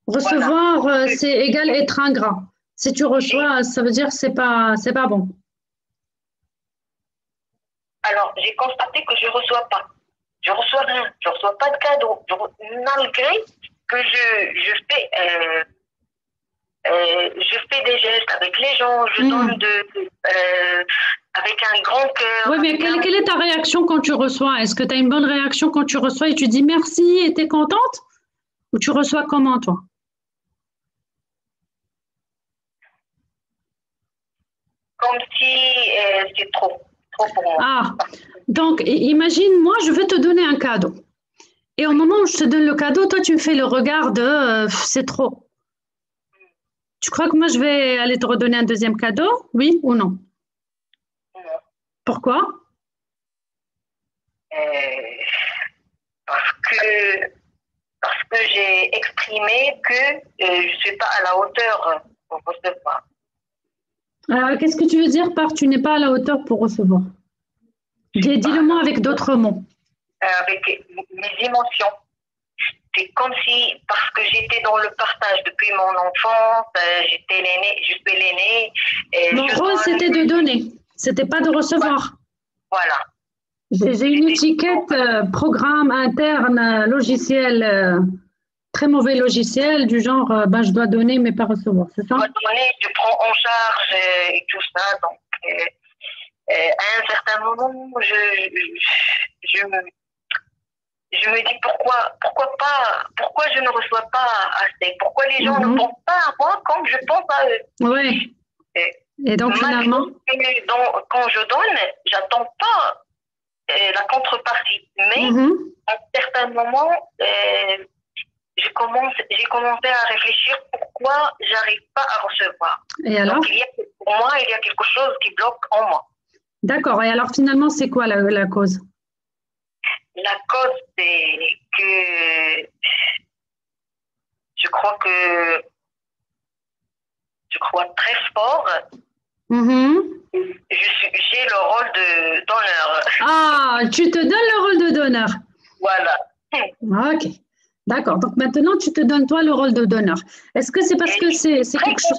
Recevoir c'est égal être ingrat. Si tu reçois, ça veut dire c'est pas bon. Alors j'ai constaté que je reçois pas. Je reçois rien. Je reçois pas de cadeaux. Malgré que je fais des gestes avec les gens. Je donne avec un grand cœur. Oui, mais quelle est ta réaction quand tu reçois? Est-ce que tu as une bonne réaction quand tu reçois et tu dis merci et tu es contente? Ou tu reçois comment, toi? Comme si c'est trop pour moi. Ah, donc imagine, moi, je veux te donner un cadeau. Et au moment où je te donne le cadeau, toi, tu me fais le regard de c'est trop. Tu crois que moi, je vais aller te redonner un deuxième cadeau? Oui ou non? Non. Pourquoi? Parce que j'ai exprimé que je ne suis pas à la hauteur pour recevoir. Qu'est-ce que tu veux dire par tu n'es pas à la hauteur pour recevoir? Dis-le-moi avec d'autres mots. Avec mes émotions. C'est comme si, parce que j'étais dans le partage depuis mon enfance, j'étais l'aînée, je suis l'aînée. Mon rôle, c'était de donner, c'était pas de recevoir. Voilà. J'ai une étiquette programme interne, logiciel, très mauvais logiciel, du genre je dois donner mais pas recevoir, c'est ça? Je dois donner, je prends en charge et tout ça. Donc, à un certain moment, je me dis pourquoi je ne reçois pas assez, pourquoi les gens ne pensent pas à moi comme je pense à eux. Oui. Et donc finalement, quand je donne, j'attends pas la contrepartie, mais à un certain moment, j'ai commencé à réfléchir pourquoi j'arrive pas à recevoir. Et alors? Donc, pour moi, il y a quelque chose qui bloque en moi. D'accord. Et alors finalement, c'est quoi la cause? La cause, c'est que je crois très fort. J'ai le rôle de donneur. Ah, tu te donnes le rôle de donneur. Voilà. Ok. D'accord. Donc maintenant, tu te donnes toi le rôle de donneur. Est-ce que c'est parce que c'est quelque chose?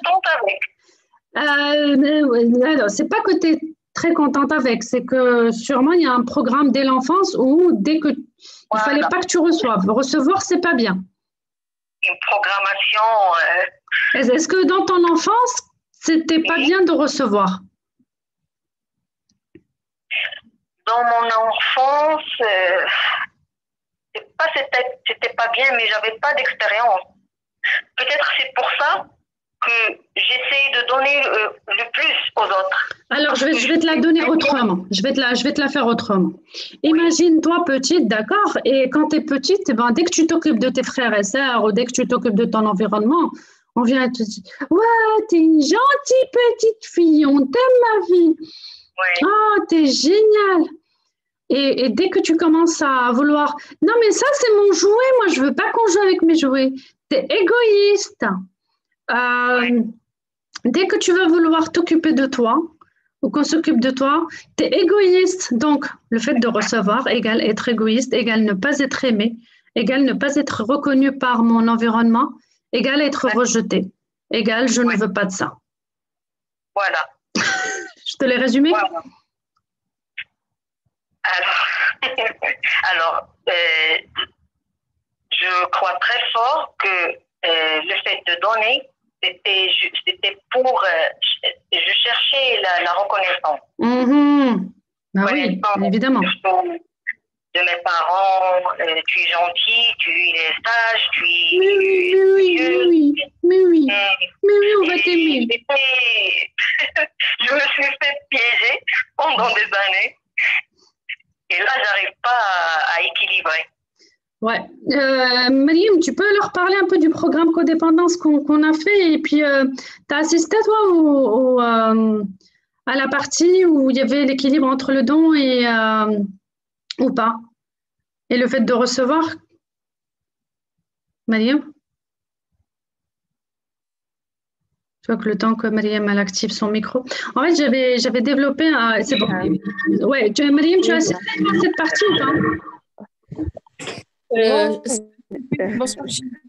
Alors, c'est pas que tu es très contente avec, c'est que sûrement il y a un programme dès l'enfance où dès que il fallait pas que tu reçoives. Recevoir, c'est pas bien. Une programmation. Est-ce que dans ton enfance, c'était pas bien de recevoir? Dans mon enfance, c'était pas bien, mais j'avais pas d'expérience. Peut-être c'est pour ça que j'essaye de donner le plus aux autres. Alors, je vais te la donner autrement. Je vais te la faire autrement. Imagine-toi petite, d'accord? Et quand tu es petite, dès que tu t'occupes de tes frères et sœurs ou dès que tu t'occupes de ton environnement, on vient te dire « Ouais, t'es une gentille petite fille, on t'aime ma vie. Oh, t'es géniale. » Et dès que tu commences à vouloir « Non, mais ça, c'est mon jouet, moi, je veux pas qu'on joue avec mes jouets. » T'es égoïste. Dès que tu vas vouloir t'occuper de toi ou qu'on s'occupe de toi, tu es égoïste. Donc, le fait de recevoir égale être égoïste, égale ne pas être aimé, égale ne pas être reconnu par mon environnement, égale être rejeté, égale je ne veux pas de ça. Voilà. Je te l'ai résumé? Voilà. Alors, je crois très fort que le fait de donner, c'était pour... je cherchais la reconnaissance. Oui, évidemment. De mes parents, tu es gentil, tu es sage, tu es... Mais oui, on va t'aimer. Je me suis fait piéger pendant des années. Et là, j'arrive pas à équilibrer. Ouais. Mariam, tu peux leur parler un peu du programme codépendance qu'on a fait et puis tu as assisté toi à la partie où il y avait l'équilibre entre le don et ou pas? Et le fait de recevoir? Mariam? Je vois que le temps que Mariam elle active son micro. En fait, j'avais développé un... C'est bon. Ouais, Mariam, tu as assisté à cette partie ou pas?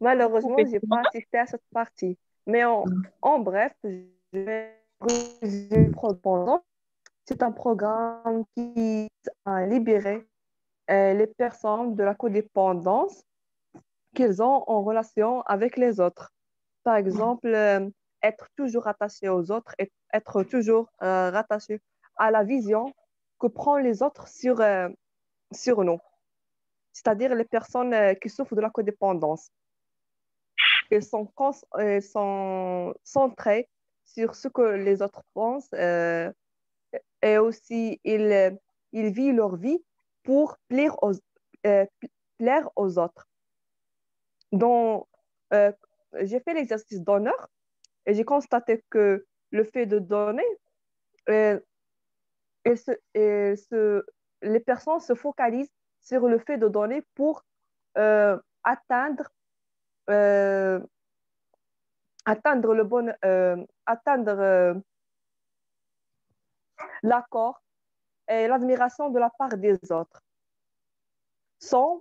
Malheureusement, je n'ai pas assisté à cette partie. Mais en bref, je vais résumer le programme. C'est un programme qui vise à libérer les personnes de la codépendance qu'ils ont en relation avec les autres. Par exemple, être toujours attaché aux autres et être toujours rattaché à la vision que prend les autres sur nous. C'est-à-dire les personnes qui souffrent de la codépendance. Ils sont centrés sur ce que les autres pensent et aussi ils vivent leur vie pour plaire aux autres. Donc, j'ai fait l'exercice d'honneur et j'ai constaté que le fait de donner, les personnes se focalisent sur le fait de donner pour atteindre le bon, atteindre l'accord et l'admiration de la part des autres, sans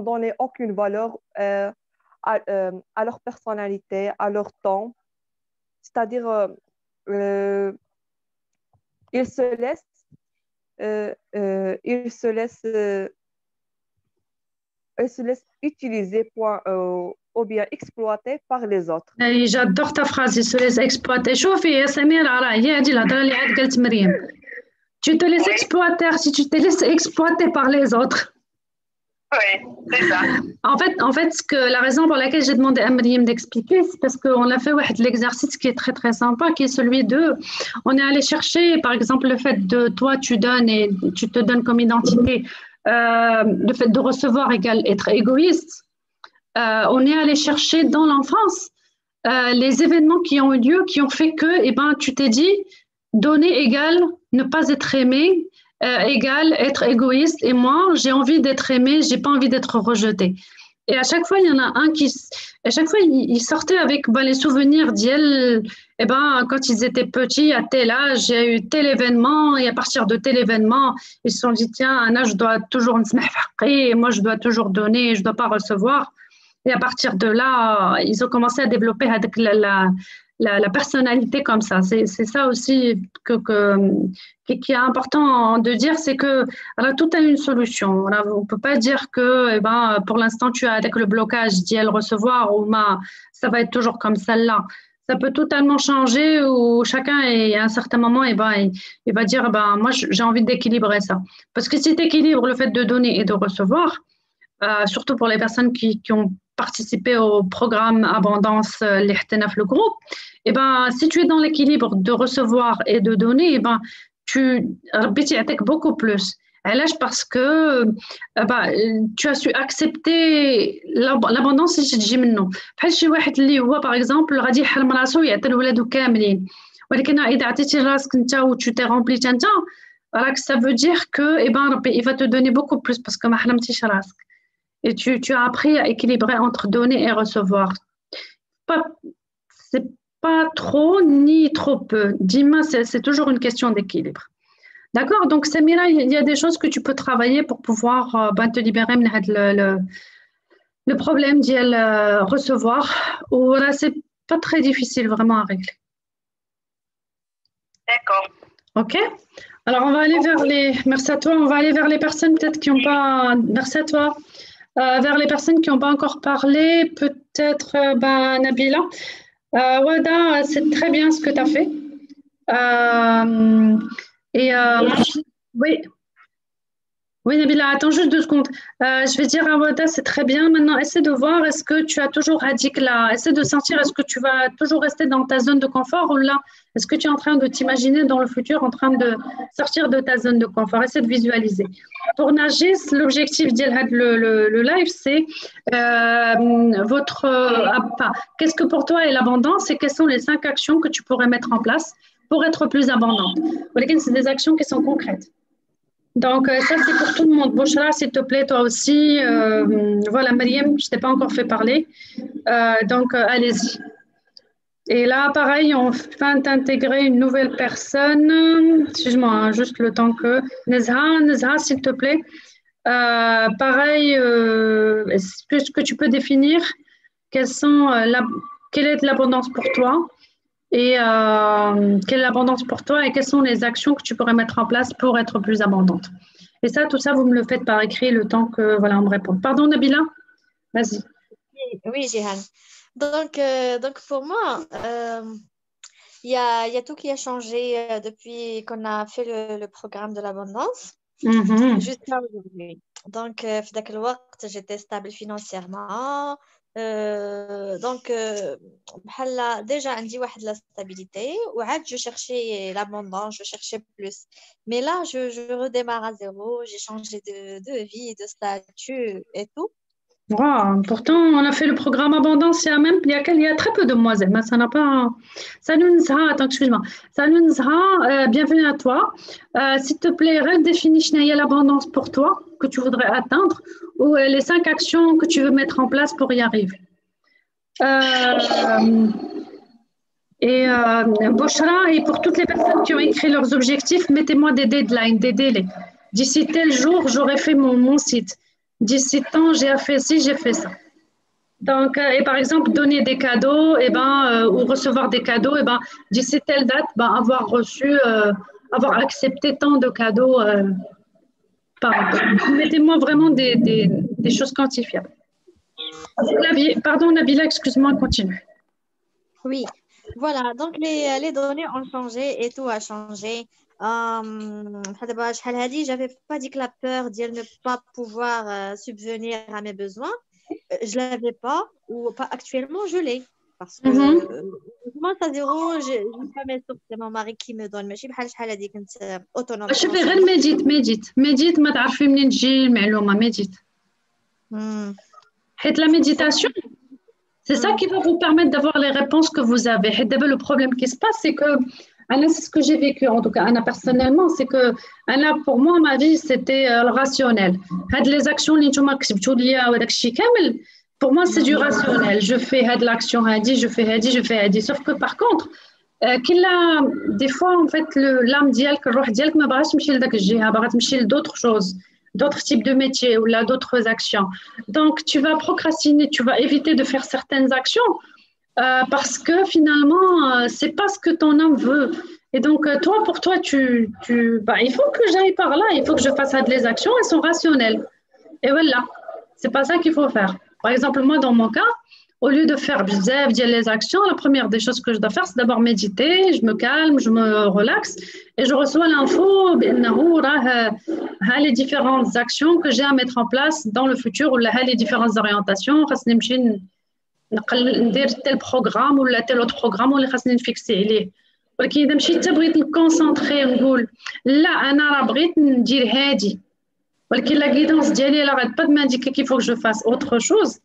donner aucune valeur à leur personnalité, à leur temps. C'est-à-dire, ils se laissent, ils se laissent, ils se laissent utiliser ou bien exploiter par les autres. j'adore ta phrase, ils se laissent exploiter. شوفي يا سميرة راه هي هذه الهضرة اللي عاد قالت مريم. Tu te laisses exploiter si tu te laisses exploiter par les autres. Oui, c'est ça. En fait, la raison pour laquelle j'ai demandé à Mariam d'expliquer, c'est parce qu'on a fait l'exercice qui est très très sympa, qui est celui de, on est allé chercher, par exemple, le fait de toi tu donnes et tu te donnes comme identité, le fait de recevoir égale être égoïste. On est allé chercher dans l'enfance les événements qui ont eu lieu, qui ont fait que, eh ben, tu t'es dit, donner égale ne pas être aimé. Égale être égoïste et moi j'ai envie d'être aimé, j'ai pas envie d'être rejeté. Et à chaque fois il y en a un qui, à chaque fois il sortait avec les souvenirs d'elle, et quand ils étaient petits à tel âge j'ai eu tel événement et à partir de tel événement ils se sont dit tiens Anna je dois toujours et moi je dois toujours donner, je dois pas recevoir. Et à partir de là ils ont commencé à développer la personnalité comme ça. C'est ça aussi qui est important de dire, c'est que alors, tout a une solution. Alors, on ne peut pas dire que pour l'instant, tu as avec le blocage d'y recevoir ou ça va être toujours comme celle-là. Ça peut totalement changer ou chacun, à un certain moment, il va dire moi, j'ai envie d'équilibrer ça. Parce que si tu équilibres le fait de donner et de recevoir, surtout pour les personnes qui ont participé au programme Abondance, le groupe, si tu es dans l'équilibre de recevoir et de donner, tu as beaucoup plus. Parce que tu as su accepter l'abondance اللي تجي منه. بحال شي واحد اللي هو par exemple غادي يحرم راسو يعطي لولادو كاملين، ولكن إذا عطيتي راسك أنت و tu t'es rempli أنت راك ça veut dire que ربي il va te donner beaucoup plus parce que ما حرمتيش راسك. Et tu as appris à équilibrer entre donner et recevoir. C'est pas trop ni trop peu. Dis-moi, c'est toujours une question d'équilibre. D'accord? Donc, Samira, il y a des choses que tu peux travailler pour pouvoir te libérer le problème d'y recevoir. Ou là, c'est pas très difficile vraiment à régler. D'accord. Ok? Alors, on va aller vers les... Merci à toi. On va aller vers les personnes peut-être qui n'ont pas... Merci à toi. Vers les personnes qui n'ont pas encore parlé, peut-être Nabila. Wada, c'est très bien ce que tu as fait. Oui. Oui, Nabila, attends juste 2 secondes. Je vais dire à Wada, c'est très bien. Maintenant, essaie de voir, est-ce que tu as toujours radique là? Essaie de sentir, est-ce que tu vas toujours rester dans ta zone de confort ou là, est-ce que tu es en train de t'imaginer dans le futur en train de sortir de ta zone de confort? Essaie de visualiser. Pour Nargis, l'objectif de le live, c'est qu'est-ce que pour toi est l'abondance et quelles sont les 5 actions que tu pourrais mettre en place pour être plus abondante. C'est des actions qui sont concrètes. Donc, ça, c'est pour tout le monde. Bouchra, s'il te plaît, toi aussi. Voilà, Mariam, je ne t'ai pas encore fait parler. Donc, allez-y. Et là, pareil, on va intégrer une nouvelle personne. Excuse-moi, juste le temps que... Nezha, s'il te plaît. Pareil, est-ce que tu peux définir quelle est l'abondance pour toi et quelle est l'abondance pour toi et quelles sont les actions que tu pourrais mettre en place pour être plus abondante. Et ça, tout ça, vous me le faites par écrit le temps que on me réponde. Pardon, Nabila? Vas-y. Oui, Jihan. Donc pour moi, il y a tout qui a changé depuis qu'on a fait le programme de l'abondance jusqu'à aujourd'hui. Donc, في ذاك الوقت, j'étais stable financièrement. Donc, déjà, عندي واحد la stabilité. وعاد, je cherchais l'abondance, je cherchais plus. Mais là, je redémarre à zéro. J'ai changé de vie, de statut et tout. Wow, pourtant, on a fait le programme Abondance, il y a très peu de demoiselles, mais ça n'a pas... Salut Nzha, attends, excuse-moi. Salut Nzha, bienvenue à toi. S'il te plaît, redéfinis l'abondance pour toi, que tu voudrais atteindre, ou les 5 actions que tu veux mettre en place pour y arriver. Et Boshra, et pour toutes les personnes qui ont écrit leurs objectifs, mettez-moi des deadlines, des délais. D'ici tel jour, j'aurai fait mon site. D'ici tant, j'ai fait ci, j'ai fait ça. Donc, et par exemple, donner des cadeaux, ou recevoir des cadeaux, d'ici telle date, avoir reçu, avoir accepté tant de cadeaux. Mettez-moi vraiment des choses quantifiables. Pardon, Nabila, excuse-moi, continue. Oui, voilà. Donc, les données ont changé et tout a changé. J'avais pas dit que la peur de ne pas pouvoir subvenir à mes besoins, je l'avais pas, ou pas actuellement, je l'ai. Parce que je commence à zéro, je pas mes sources, c'est mon mari qui me donne. ماشي بحال شحال هذه كنت autonome. شوفي غير ميديت ما تعرفي منين تجي المعلومة ميديت. حيت la méditation, c'est ça qui va vous permettre d'avoir les réponses que vous avez. حيت دابا le problème qui se passe, c'est que c'est ce que j'ai vécu, en tout cas, Anna, personnellement, c'est que Anna, pour moi, ma vie, c'était le rationnel. Les actions, pour moi, c'est du rationnel. Je fais l'action, je fais, je fais. Sauf que par contre, des fois, en fait, l'âme dialk, le roh dialk, ma bagash m'chil dak jiha, bagat m'chil d'autres choses, d'autres types de métiers ou là, d'autres actions. Donc, tu vas procrastiner, tu vas éviter de faire certaines actions. Parce que finalement, c'est pas ce que ton âme veut. Et donc, toi, pour toi, il faut que j'aille par là, il faut que je fasse des actions, elles sont rationnelles. Et voilà, c'est pas ça qu'il faut faire. Par exemple, moi, dans mon cas, au lieu de faire les actions, la première des choses que je dois faire, c'est d'abord méditer, je me calme, je me relaxe et je reçois l'info, les différentes actions que j'ai à mettre en place dans le futur ou les différentes orientations. ندير tel programme ولا tel autre programme واللي خاصني نفيكسي عليه ولكن اذا مشيت حتى بغيت نكونسونطري ونقول لا انا راه بغيت ندير هادي ولكن لا guidance ديالي لا غاد با m'indiquer qu'il faut que je fasse autre chose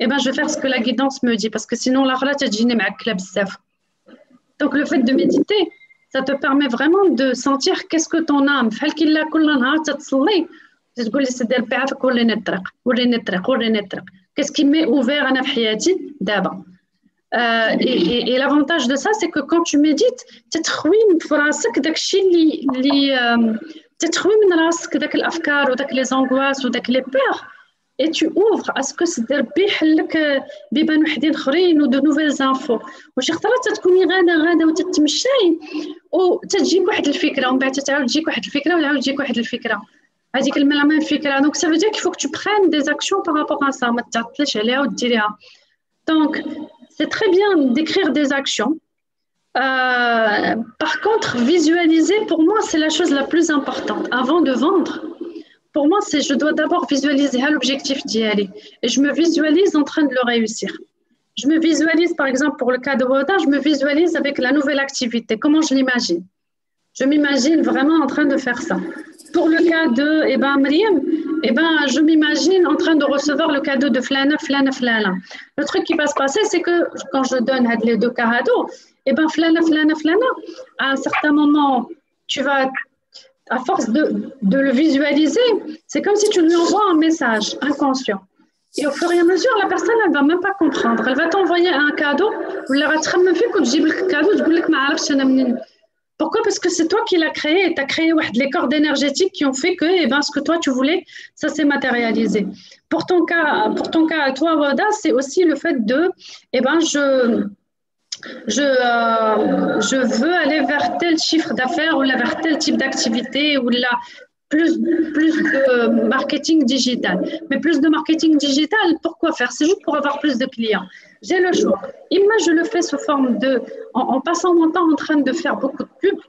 et ben je vais faire ce que la guidance me dit parce que sinon la غلا تجيني معكله بزاف. Donc le fait de méditer ça te permet vraiment de sentir qu'est-ce que ton âme بحال كي لا كل نهار تتصلي تقول لي سيدي ربي عافاك وريني الطريق وريني الطريق وريني الطريق. Qu'est-ce qui m'est ouvert à Nafhiyati d'abord. Et l'avantage de ça, c'est que quand tu médites, tu les angoisses ou les peurs et tu ouvres à ce que c'est de nouvelles infos. وشي خطرات تكوني غاده وتتمشاي وتجيك واحد الفكره ومن بعد تعاود تجيك واحد الفكره وتعاود تجيك واحد الفكره. Donc, ça veut dire qu'il faut que tu prennes des actions par rapport à ça. Donc, c'est très bien d'écrire des actions. Par contre, visualiser, pour moi, c'est la chose la plus importante. Avant de vendre, pour moi, je dois d'abord visualiser l'objectif d'y aller. Et je me visualise en train de le réussir. Je me visualise, par exemple, pour le cas de Wada, je me visualise avec la nouvelle activité. Comment je l'imagine? Je m'imagine vraiment en train de faire ça. Pour le cas de Mariam, je m'imagine en train de recevoir le cadeau de Flana. Le truc qui va se passer, c'est que quand je donne les deux cadeaux, Flana, à un certain moment, tu vas, à force de le visualiser, c'est comme si tu lui envoies un message inconscient. Et au fur et à mesure, la personne, elle ne va même pas comprendre. Elle va t'envoyer un cadeau, ou elle va te ramener un cadeau, tu vas dire, pourquoi? Parce que c'est toi qui l'as créé. Tu as créé les cordes énergétiques qui ont fait que ce que toi tu voulais, ça s'est matérialisé. Pour ton cas à toi, Wada, c'est aussi le fait de, je veux aller vers tel chiffre d'affaires ou vers tel type d'activité ou là, plus de marketing digital. Mais plus de marketing digital, pourquoi faire? C'est juste pour avoir plus de clients. J'ai le choix. Moi, je le fais sous forme en passant mon temps en train de faire beaucoup de pubs.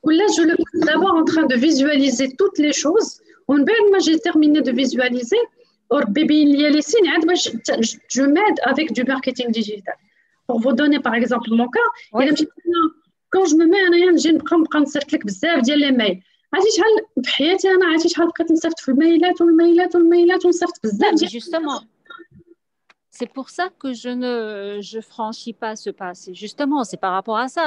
Ou là, je le fais d'abord en train de visualiser toutes les choses. Moi, j'ai terminé de visualiser. Je m'aide avec du marketing digital. Pour vous donner par exemple mon cas, quand je me mets en rien, j'ai prendre بزاف ديال les mails. عرفتي شحال بحياتي انا عرفتي شحال بقيت نصيفط في الميلات ونصيفط بزاف ديال justement. C'est pour ça que je franchis pas ce pas. Justement, c'est par rapport à ça.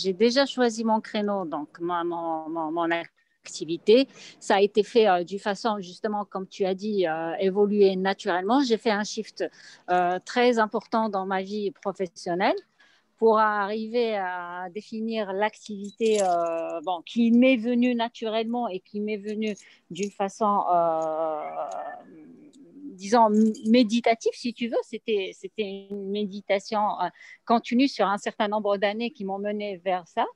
J'ai déjà choisi mon créneau, donc mon activité. Ça a été fait d'une façon, justement, comme tu as dit, évoluer naturellement. J'ai fait un shift très important dans ma vie professionnelle pour arriver à définir l'activité qui m'est venue naturellement et qui m'est venue d'une façon, disons, méditative, si tu veux. C'était une méditation continue sur un certain nombre d'années qui m'ont menée vers ça.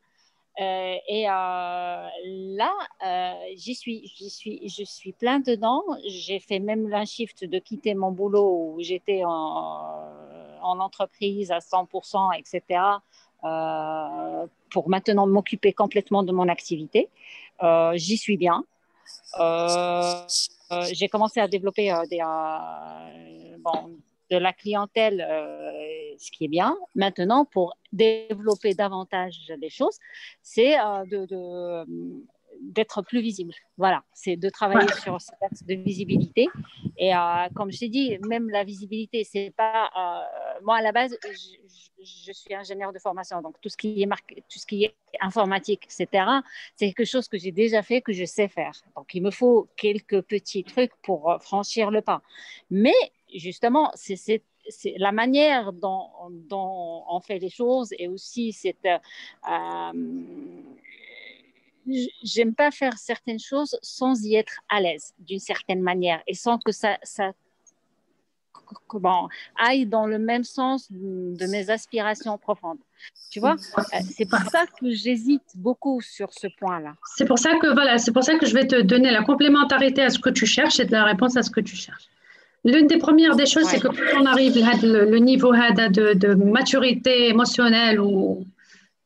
Là, je suis plein dedans. J'ai fait même un shift de quitter mon boulot où j'étais en entreprise à 100%, etc., pour maintenant m'occuper complètement de mon activité. J'y suis bien. J'ai commencé à développer de la clientèle, ce qui est bien. Maintenant, pour développer davantage les choses, c'est d'être plus visible. Voilà, c'est de travailler sur cet axe de visibilité. Et comme je t'ai dit, même la visibilité, c'est pas... moi, à la base, je suis ingénieure de formation, donc tout ce qui est informatique, etc., c'est quelque chose que j'ai déjà fait, que je sais faire. Donc, il me faut quelques petits trucs pour franchir le pas. Mais justement, c'est la manière dont on fait les choses et aussi j'aime pas faire certaines choses sans y être à l'aise d'une certaine manière et sans que ça aille dans le même sens de mes aspirations profondes. Tu vois, c'est pour ça que j'hésite beaucoup sur ce point-là. C'est pour ça que je vais te donner la complémentarité à ce que tu cherches et de la réponse à ce que tu cherches. L'une des premières des choses, c'est que quand on arrive à le niveau de maturité émotionnelle ou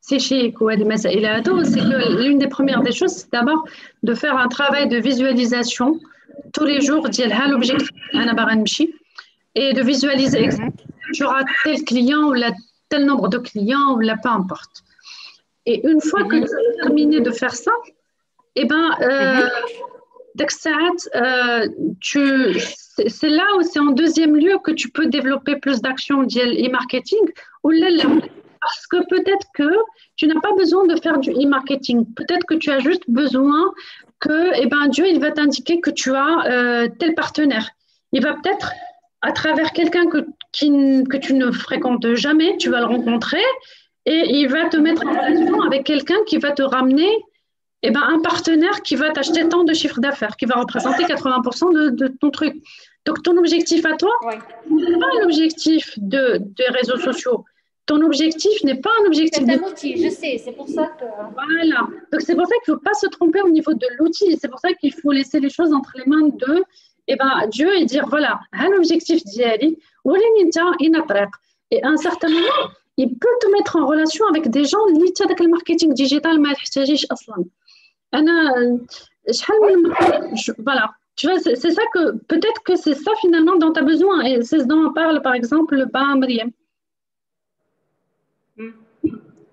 psychique, c'est que l'une des premières des choses, c'est d'abord de faire un travail de visualisation tous les jours, l'objectif et de visualiser tu auras tel client ou tel nombre de clients ou peu importe. Et une fois que tu as terminé de faire ça, c'est là où c'est en deuxième lieu que tu peux développer plus d'actions e-marketing ou parce que peut-être que tu n'as pas besoin de faire du e-marketing. Peut-être que tu as juste besoin que Dieu il va t'indiquer que tu as tel partenaire. Il va peut-être, à travers quelqu'un que tu ne fréquentes jamais, tu vas le rencontrer et il va te mettre en relation avec quelqu'un qui va te ramener un partenaire qui va t'acheter tant de chiffre d'affaires, qui va représenter 80% de ton truc. Donc, ton objectif à toi, n'est pas l'objectif des réseaux sociaux. Ton objectif n'est pas un objectif... C'est un outil, je sais, c'est pour ça que... Voilà. Donc, c'est pour ça qu'il ne faut pas se tromper au niveau de l'outil. C'est pour ça qu'il faut laisser les choses entre les mains de Dieu et dire, voilà, l'objectif d'Yali, et à un certain moment, il peut te mettre en relation avec des gens qui ont le marketing digital, mais voilà, tu vois, c'est ça que peut-être que c'est ça finalement dont tu as besoin et c'est ce dont on parle par exemple Mariam.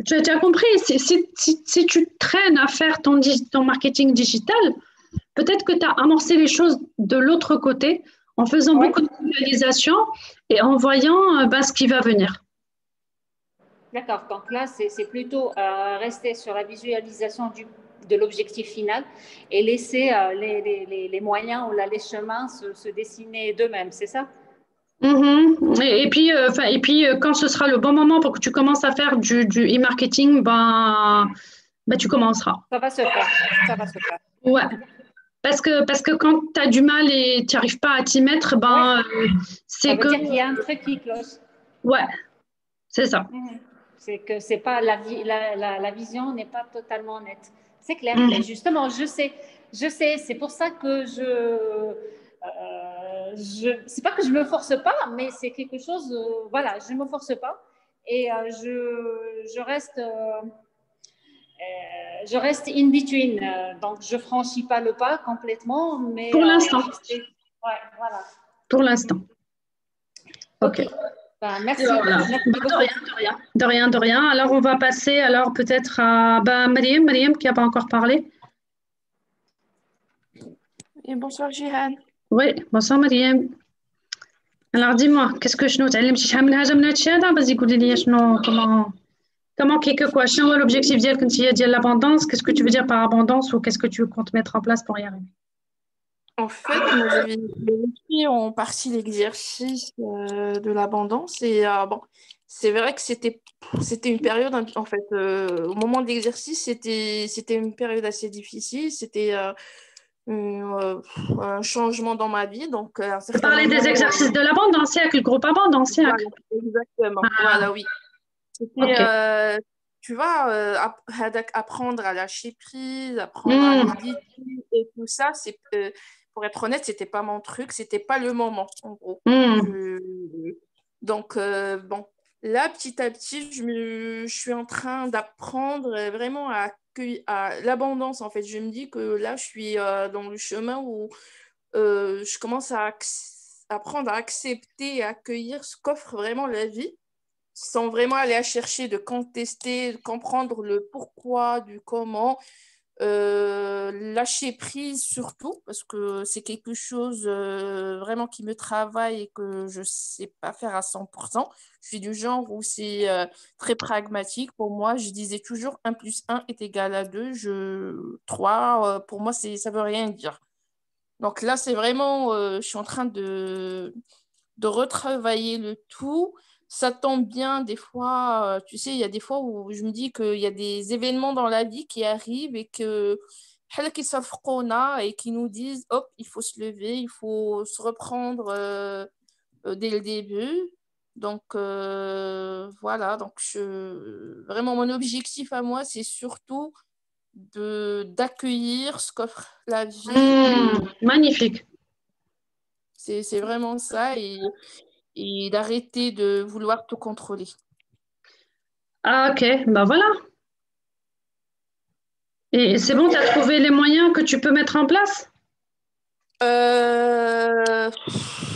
Tu as compris, si tu traînes à faire ton marketing digital, peut-être que tu as amorcé les choses de l'autre côté en faisant beaucoup de visualisation et en voyant ce qui va venir. D'accord, donc là, c'est plutôt rester sur la visualisation de l'objectif final et laisser les moyens ou les chemins se dessiner d'eux-mêmes, c'est ça? Et puis, quand ce sera le bon moment pour que tu commences à faire du e-marketing, tu commenceras. Ça va se faire. Ouais. Parce que quand tu as du mal et tu n'arrives pas à t'y mettre, c'est que... Ça veut dire qu'il y a un truc qui cloche. Ouais, c'est ça. C'est que c'est pas la vision n'est pas totalement nette. C'est clair. Mais justement, je sais. C'est pour ça que c'est pas que je me force pas, mais c'est quelque chose. Voilà, je me force pas et je reste in between. Donc je franchis pas le pas complètement, mais pour l'instant. Ouais, voilà. Pour l'instant. Ok. Merci. Voilà. De rien. Alors, on va passer peut-être à Mariam qui n'a pas encore parlé. Et bonsoir, Jihan. Oui, bonsoir, Mariam. Alors, dis-moi, qu'est-ce que je note? Elle me dit, comment... Comment que quoi? L'objectif de l'abondance, qu'est-ce que tu veux dire par abondance ou qu'est-ce que tu comptes mettre en place pour y arriver? En fait, moi, j'avais vérifié en partie l'exercice de l'abondance et bon, c'est vrai que c'était une période, en fait, au moment de l'exercice, c'était une période assez difficile, c'était un changement dans ma vie, donc à un Tu certain parlais des moment, exercices de l'abondance, le groupe abondance. voilà, exactement, Ah, voilà, oui. C'était, ok. tu vois, apprendre à lâcher prise, apprendre à méditer et tout ça, pour être honnête, c'était pas mon truc, c'était pas le moment, en gros. Donc, bon, là, petit à petit, je suis en train d'apprendre vraiment à accueillir à l'abondance, en fait. Je me dis que là, je suis dans le chemin où je commence à apprendre à accepter et à accueillir ce qu'offre vraiment la vie sans vraiment aller à chercher de contester, de comprendre le pourquoi, du comment, lâcher prise surtout, parce que c'est quelque chose vraiment qui me travaille et que je ne sais pas faire à 100%. Je suis du genre où c'est très pragmatique. Pour moi, je disais toujours 1 plus 1 est égal à 2. 3, pour moi, ça ne veut rien dire. Donc là, c'est vraiment, je suis en train de retravailler le tout. Ça tombe bien, des fois, tu sais, il y a des fois où je me dis qu'il y a des événements dans la vie qui arrivent et que qui et qui nous disent, hop, il faut se lever, il faut se reprendre dès le début. Donc, voilà. Donc, vraiment, mon objectif à moi, c'est surtout d'accueillir ce qu'offre la vie. Magnifique. C'est vraiment ça. Et d'arrêter de vouloir tout contrôler. Ah, ok, bah voilà. Et c'est bon, tu as trouvé les moyens que tu peux mettre en place?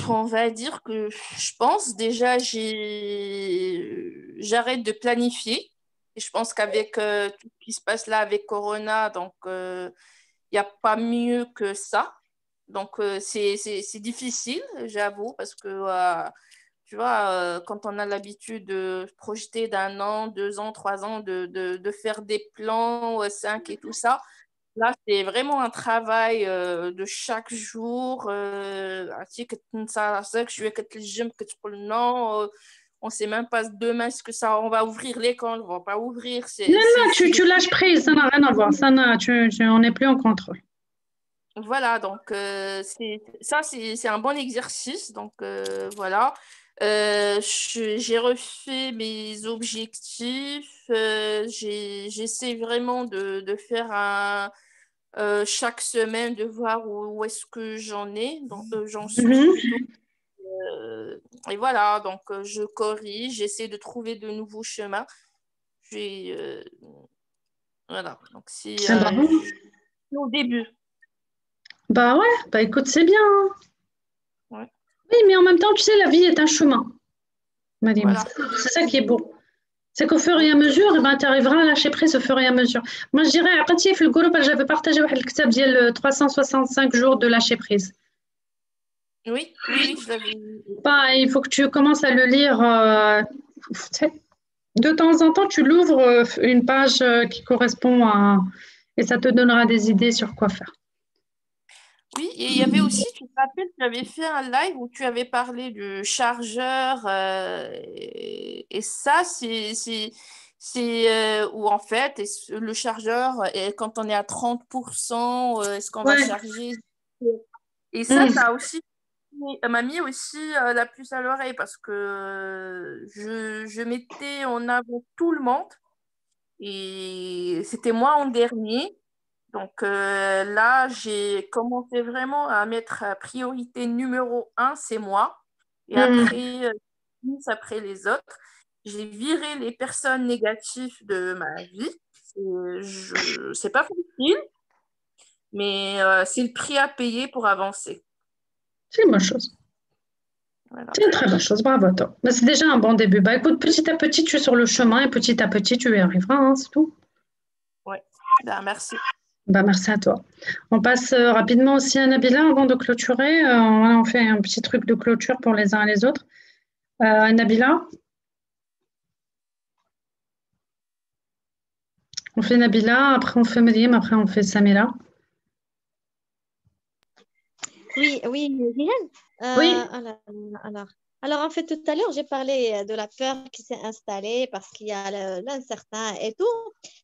On va dire que je pense déjà j'arrête de planifier. Et je pense qu'avec tout ce qui se passe là avec Corona, donc il n'y a pas mieux que ça. Donc c'est difficile, j'avoue, parce que tu vois, quand on a l'habitude de projeter d'un an, 2 ans, 3 ans, de faire des plans, 5 et tout ça, là, c'est vraiment un travail de chaque jour. Non, on ne sait même pas demain ce que ça, on va ouvrir l'école, on ne va pas ouvrir. Non, tu lâches prise, ça n'a rien à voir. On n'est plus en contrôle. Voilà, donc c'est un bon exercice. Donc voilà. J'ai refait mes objectifs. J'essaie vraiment de faire chaque semaine, de voir où est-ce que j'en ai. Donc j'en suis plutôt. Et voilà, donc je corrige, j'essaie de trouver de nouveaux chemins. Voilà, donc c'est au début. Bah ouais, bah écoute, c'est bien. Ouais. Oui, mais en même temps, tu sais, la vie est un chemin. Voilà. C'est ça qui est beau. C'est qu'au fur et à mesure, tu arriveras à lâcher prise au fur et à mesure. Moi, je dirais, après, في الجروب, j'avais partagé le كتاب ديال 365 jours de lâcher prise. Oui, je l'avais. Bah, il faut que tu commences à le lire. De temps en temps, tu l'ouvres une page qui correspond à... Et ça te donnera des idées sur quoi faire. Oui, et il y avait aussi, tu te rappelles, tu avais fait un live où tu avais parlé du chargeur. Et ça, c'est où en fait, le chargeur, quand on est à 30%, est-ce qu'on va charger? Et ça, ça m'a mis aussi la puce à l'oreille parce que je mettais en avant tout le monde et c'était moi en dernier. Donc là, j'ai commencé vraiment à mettre priorité numéro 1, c'est moi. Et après les autres, j'ai viré les personnes négatives de ma vie. C'est pas facile, mais c'est le prix à payer pour avancer. C'est une bonne chose. Voilà. C'est une très bonne chose, bravo à toi. Mais c'est déjà un bon début. Bah écoute, petit à petit, tu es sur le chemin et petit à petit, tu y arriveras, hein, c'est tout. Oui, bah, merci. Bah, merci à toi. On passe rapidement aussi à Nabila avant de clôturer. On fait un petit truc de clôture pour les uns et les autres. Nabila? On fait Nabila, après on fait Mariam, après on fait Samira. Oui, oui, Rihan. Oui. Alors, en fait, tout à l'heure, j'ai parlé de la peur qui s'est installée parce qu'il y a l'incertain et tout.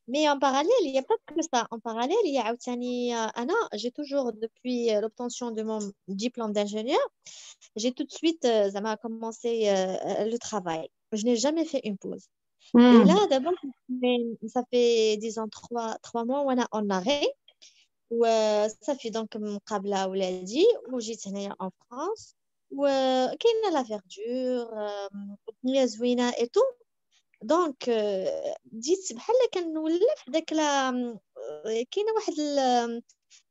Mais en parallèle, il n'y a pas que ça. En parallèle, il y a Aoutani, Anna, j'ai toujours, depuis l'obtention de mon diplôme d'ingénieur, j'ai tout de suite commencé le travail. Je n'ai jamais fait une pause. Et là, d'abord, ça fait, disons, trois mois, on a en arrêt. وصافي دونك مقابله ولادي وجيت هنايا en France وكاينه لا فيردور الدنيا زوينه اي تو دونك بديت بحال كنولف داك لا كاينه واحد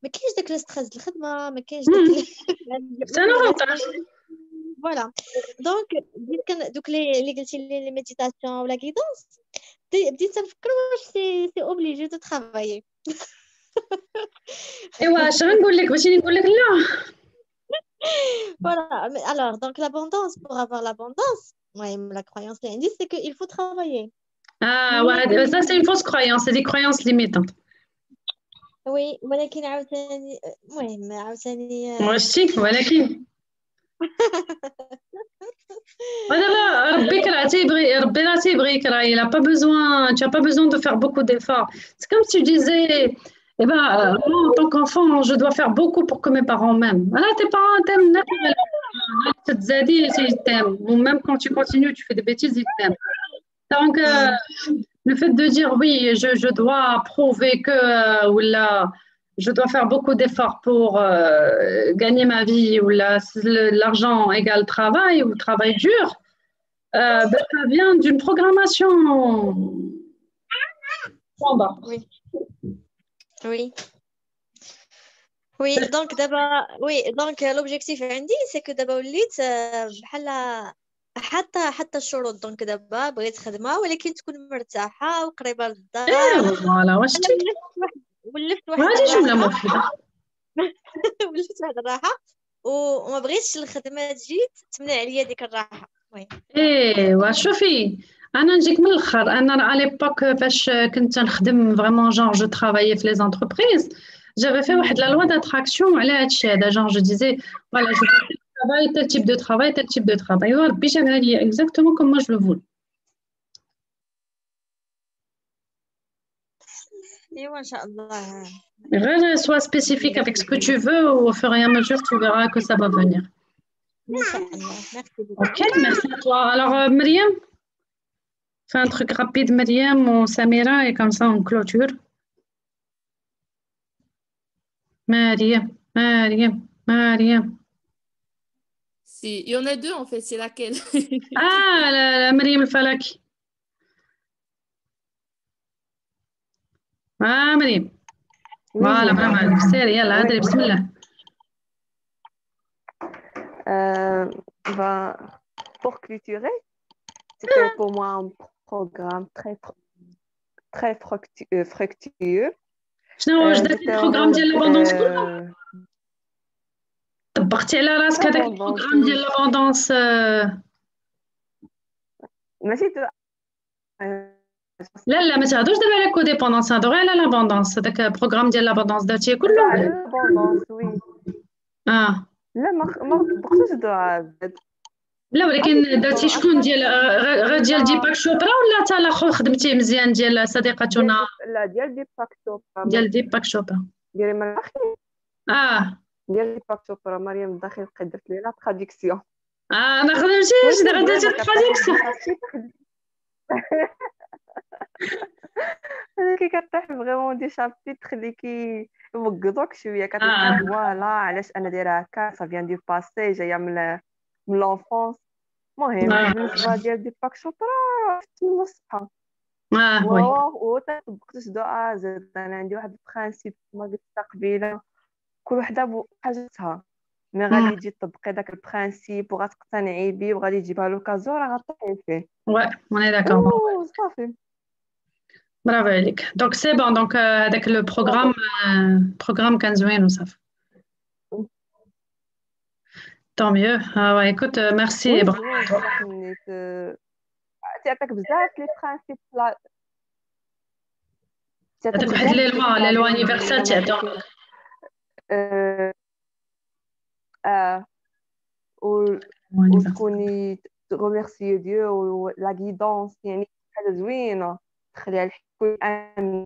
ما كاينش داك الستريس د الخدمه ما كاينش داك فوالا دونك بديت دوك اللي قلتي لي ميديتاسيون ولا غيدونس بديت نفكر واش سي اوبليجي دو ترافايي ايوا اش غنقول لك بغيتيني نقول لك لا Voilà, alors, donc l'abondance, pour avoir l'abondance, ouais, la croyance l'indice, c'est qu'il faut travailler. Ah, ouais, ça c'est une fausse croyance, c'est des croyances limitantes. Oui, ولكن عاوتاني المهم عاوتاني شتي ولكن لا ربي راه تيبغي ربي راه تيبغيك راه il a pas besoin tu as pas besoin de faire beaucoup d'efforts. C'est comme si tu disais eh ben moi en tant qu'enfant je dois faire beaucoup pour que mes parents m'aiment. Voilà, tes parents t'aiment naturellement. تتزادي ils t'aiment. Ou même quand tu continues tu fais des bêtises ils t'aiment. Donc le fait de dire oui je dois prouver que ou là je dois faire beaucoup d'efforts pour gagner ma vie ou l'argent égale travail ou travail dur, ça vient d'une programmation. Oui. Oui. Oui, donc d'abord, oui, donc l'objectif عندي c'est que d'abord وليت بحال حتى الشروط دونك دابا بغيت خدمه ولكن تكون مرتاحه وقريبه للدار. فوالا واش ولفت واحد هذه جمله مفيده. ولفت واحد الراحه وما بغيتش الخدمه تجي تمنع عليا ديك الراحه. وي ايوا شوفي انا نجيك من الاخر انا على ليبوك فاش كنت نخدم فريمون جونغ جو ترافايي في لي زونتربريز j'avais fait واحد la loi d'attraction على هادشي هذا genre je disais voilà je travaille tel type de travail tel type de travail وربي جابها لي exactement comme moi je le voulais. ايوا ان شاء الله. غير sois spécifique avec ce que tu veux au fur et à mesure tu verras que ça va venir. Ok, merci à toi. Alors Mariam, fais un truc rapide Mariam ou Samira et comme ça on clôture. Mariam. Si, il y en a deux en fait, c'est laquelle? Ah, la Mariam Falaki. Ah, Mariam. Voilà, vraiment. C'est rien, là, bismillah. Pour clôturer, c'était pour moi un programme très fructueux. شنو واش درتي البروغرام ديال لابوندونس كله؟ طبقتي على راسك هذاك البروغرام ديال لابوندونس ماشي لا ما تهضرش دابا على كوديبوندونس هضروا على لابوندونس هذاك البروغرام ديال لابوندونس درتيه كله لابوندونس وي لا ما طبقتوش دعاء لا ولكن درتي شكون ديال ديباك شوبرا ولا حتى الاخر خدمتيه مزيان ديال صديقتنا لا ديال ديباك شوبرا ديباك شوبرا ديالي من الاخير ديال ديباك شوبرا مريم الداخل درت لي لا تراديكسيون ما خدمتيش دابا درتي التراديكسيون كي كطيح فريمون دي شابيتر اللي كيوقضوك شويه كتلقى فوالا علاش انا دايره هكا سا فيان دو باسي جايه من لونفونس. المهم بالنسبه ديال ديباك شوبرا في الصحه و طبقتش دعاء زاد انا عندي واحد البرانسيب ما قلت قبيله كل وحده بحاجتها مي غادي تجي تطبقي داك البرانسيب وغتقتنعي بيه وغادي تجيبها لوكازيون راه غطيحي فيه. انا داكور صافي برافو عليك. دونك سي بون دونك هذاك لو بروغرام كان زوين وصافي. Tant mieux. Ah ouais, écoute, merci. تعطيك بزاف لي برانسيب هذاك واحد لي لوا انيفرسال تاعهم وتكوني تغوميرسي ديو ولا غيدونس يعني حاجه زوينه تخليها الكل امن.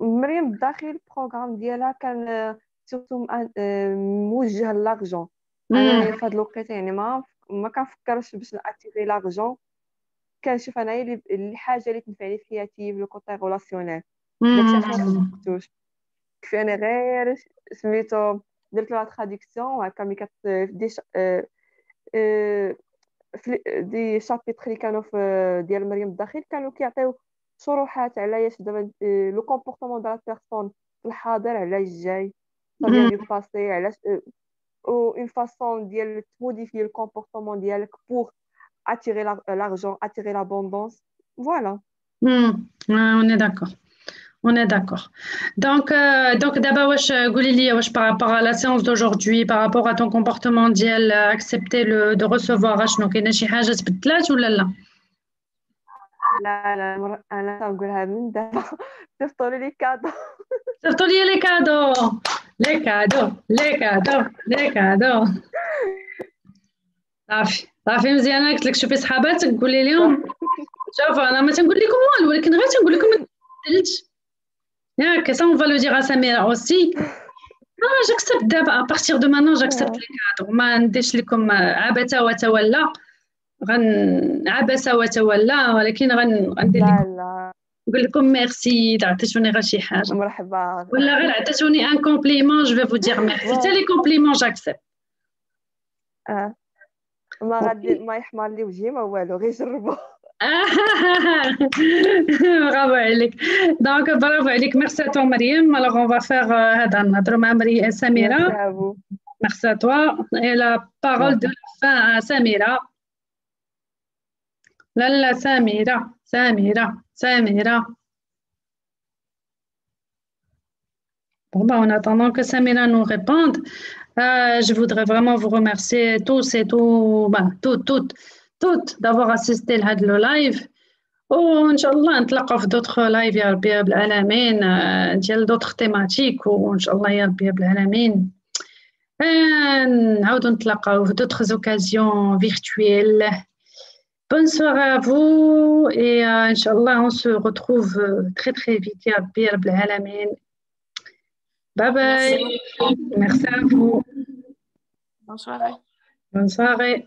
مريم الداخل البروغرام ديالها كان سورتو موجه لارجون. انا في هاد الوقيته يعني ما كنفكرش باش ناتيري لارجون، كنشوف انايا اللي حاجه اللي تنفعني في حياتي في لو كوتي ريلاسيونيل داكشي علاش ما فكرتوش. كفايه غير سميتو درت لا تراديكسيون هكا ملي كتدي دي شابيتر اللي كانوا في ديال مريم الداخل كانوا كيعطيو شروحات على اش دابا لو كومبورتمون ديال لا بيرسون في الحاضر على الجاي طبيعي دو باسي علاش او اون فاصون ديال تموديفي الكومبورتمون ديالك بور attirer l'argent, attirer l'abondance. Voilà. On est d'accord. On est d'accord. Donc d'abord, par rapport à la séance d'aujourd'hui, par rapport à ton comportement d'hier, accepter de recevoir, donc il y a des choses qui se ou là? لا انا كنقولها من دابا صيفطوا لي كادو. صيفطوا لي لي كادو لي كادو لي كادو لي كادو. صافي مزيانه. قلت لك شوفي صحاباتك قولي لهم شوف انا ما تنقول لكم والو ولكن غير تنقول لكم ما تدلش ياك. سا اون فالو دير ا سميره اوسي. جاكسبت دابا ا بارتير دو مانون جاكسبت لي كادو. ما نديرش لكم عبث وتولى عبس وتولى، ولكن غندير لكم نقول لكم ميرسي عطيتوني غير شي حاجه مرحبا ولا غير عطيتوني ان كومبليمون جو في فو دير ميرسي. حتى لي كومبليمون جاكسبت. ما غادي ما يحمر لي وجهي ما والو غير جربوا. برافو عليك. دونك برافو عليك. ميرسي ا تو مريم. الوغ اون فا فيغ هذا نهضروا مع سميره. ميرسي ا توا اي لا بارول دو فان سميره. لا Samira. Bon, en attendant que Samira nous réponde, je voudrais vraiment vous remercier tous et toutes d'avoir assisté à le live. وإنشاء نتلاقاو في d'autres live يا ربي رب العالمين ديال d'autres thématiques وإن شاء الله يا ربي رب العالمين نعاودو نتلاقاو في d'autres occasions virtuelles. Bonne soirée à vous et Inch'Allah, on se retrouve très très vite. Ya Rabbi Rabbil Alamin. Bye bye. Merci à vous. Bonne soirée. Bonne soirée.